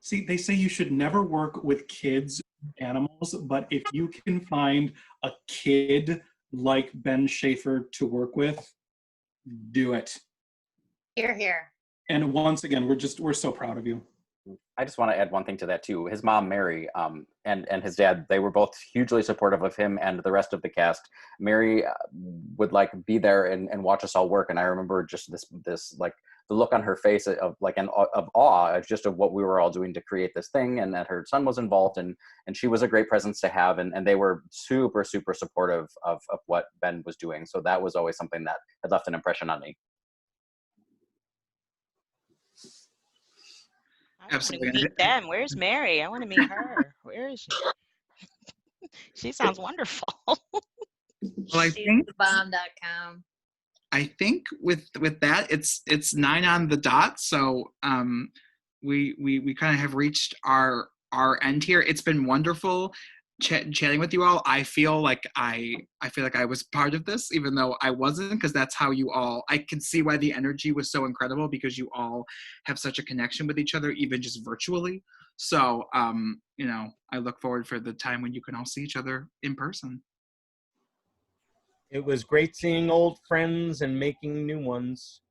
See, they say you should never work with kids, animals, but if you can find a kid like Ben Schaefer to work with, do it. Hear, hear. And once again, we're so proud of you. I just want to add one thing to that too. His mom, Mary, and his dad, they were both hugely supportive of him and the rest of the cast. Mary would like be there and watch us all work. And I remember just this like the look on her face of like of awe, just of what we were all doing to create this thing, and that her son was involved, and she was a great presence to have. And they were super, super supportive of what Ben was doing. So that was always something that had left an impression on me. I want to meet them. Where's Mary? I want to meet her. Where is she? She sounds wonderful. Well, I think Bomb.com. I think with that, it's 9 on the dot. So we kind of have reached our end here. It's been wonderful chatting with you all. I feel like I was part of this, even though I wasn't, because that's how you all. I can see why the energy was so incredible, because you all have such a connection with each other, even just virtually. So I look forward for the time when you can all see each other in person. It was great seeing old friends and making new ones.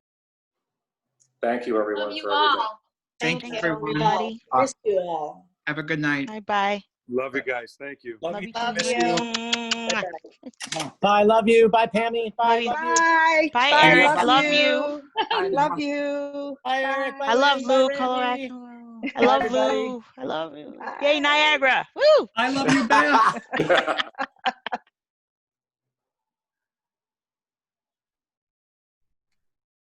Thank you, everyone, Love you for everything. all. Thank you, everyone. Everybody. Miss you all. Have a good night. Bye. Love you guys. Thank you. Love you. Love Miss you. Bye. Love you. Bye, Pammy. Bye. Love you. Bye. Bye, Bye. Eric. I love you. I love you. Bye, Eric. Bye, I love Lynn. Lou, Bye, Randy. Colorado. I love everybody. Lou. I love you. Yay, Niagara. Woo! I love you, Beth.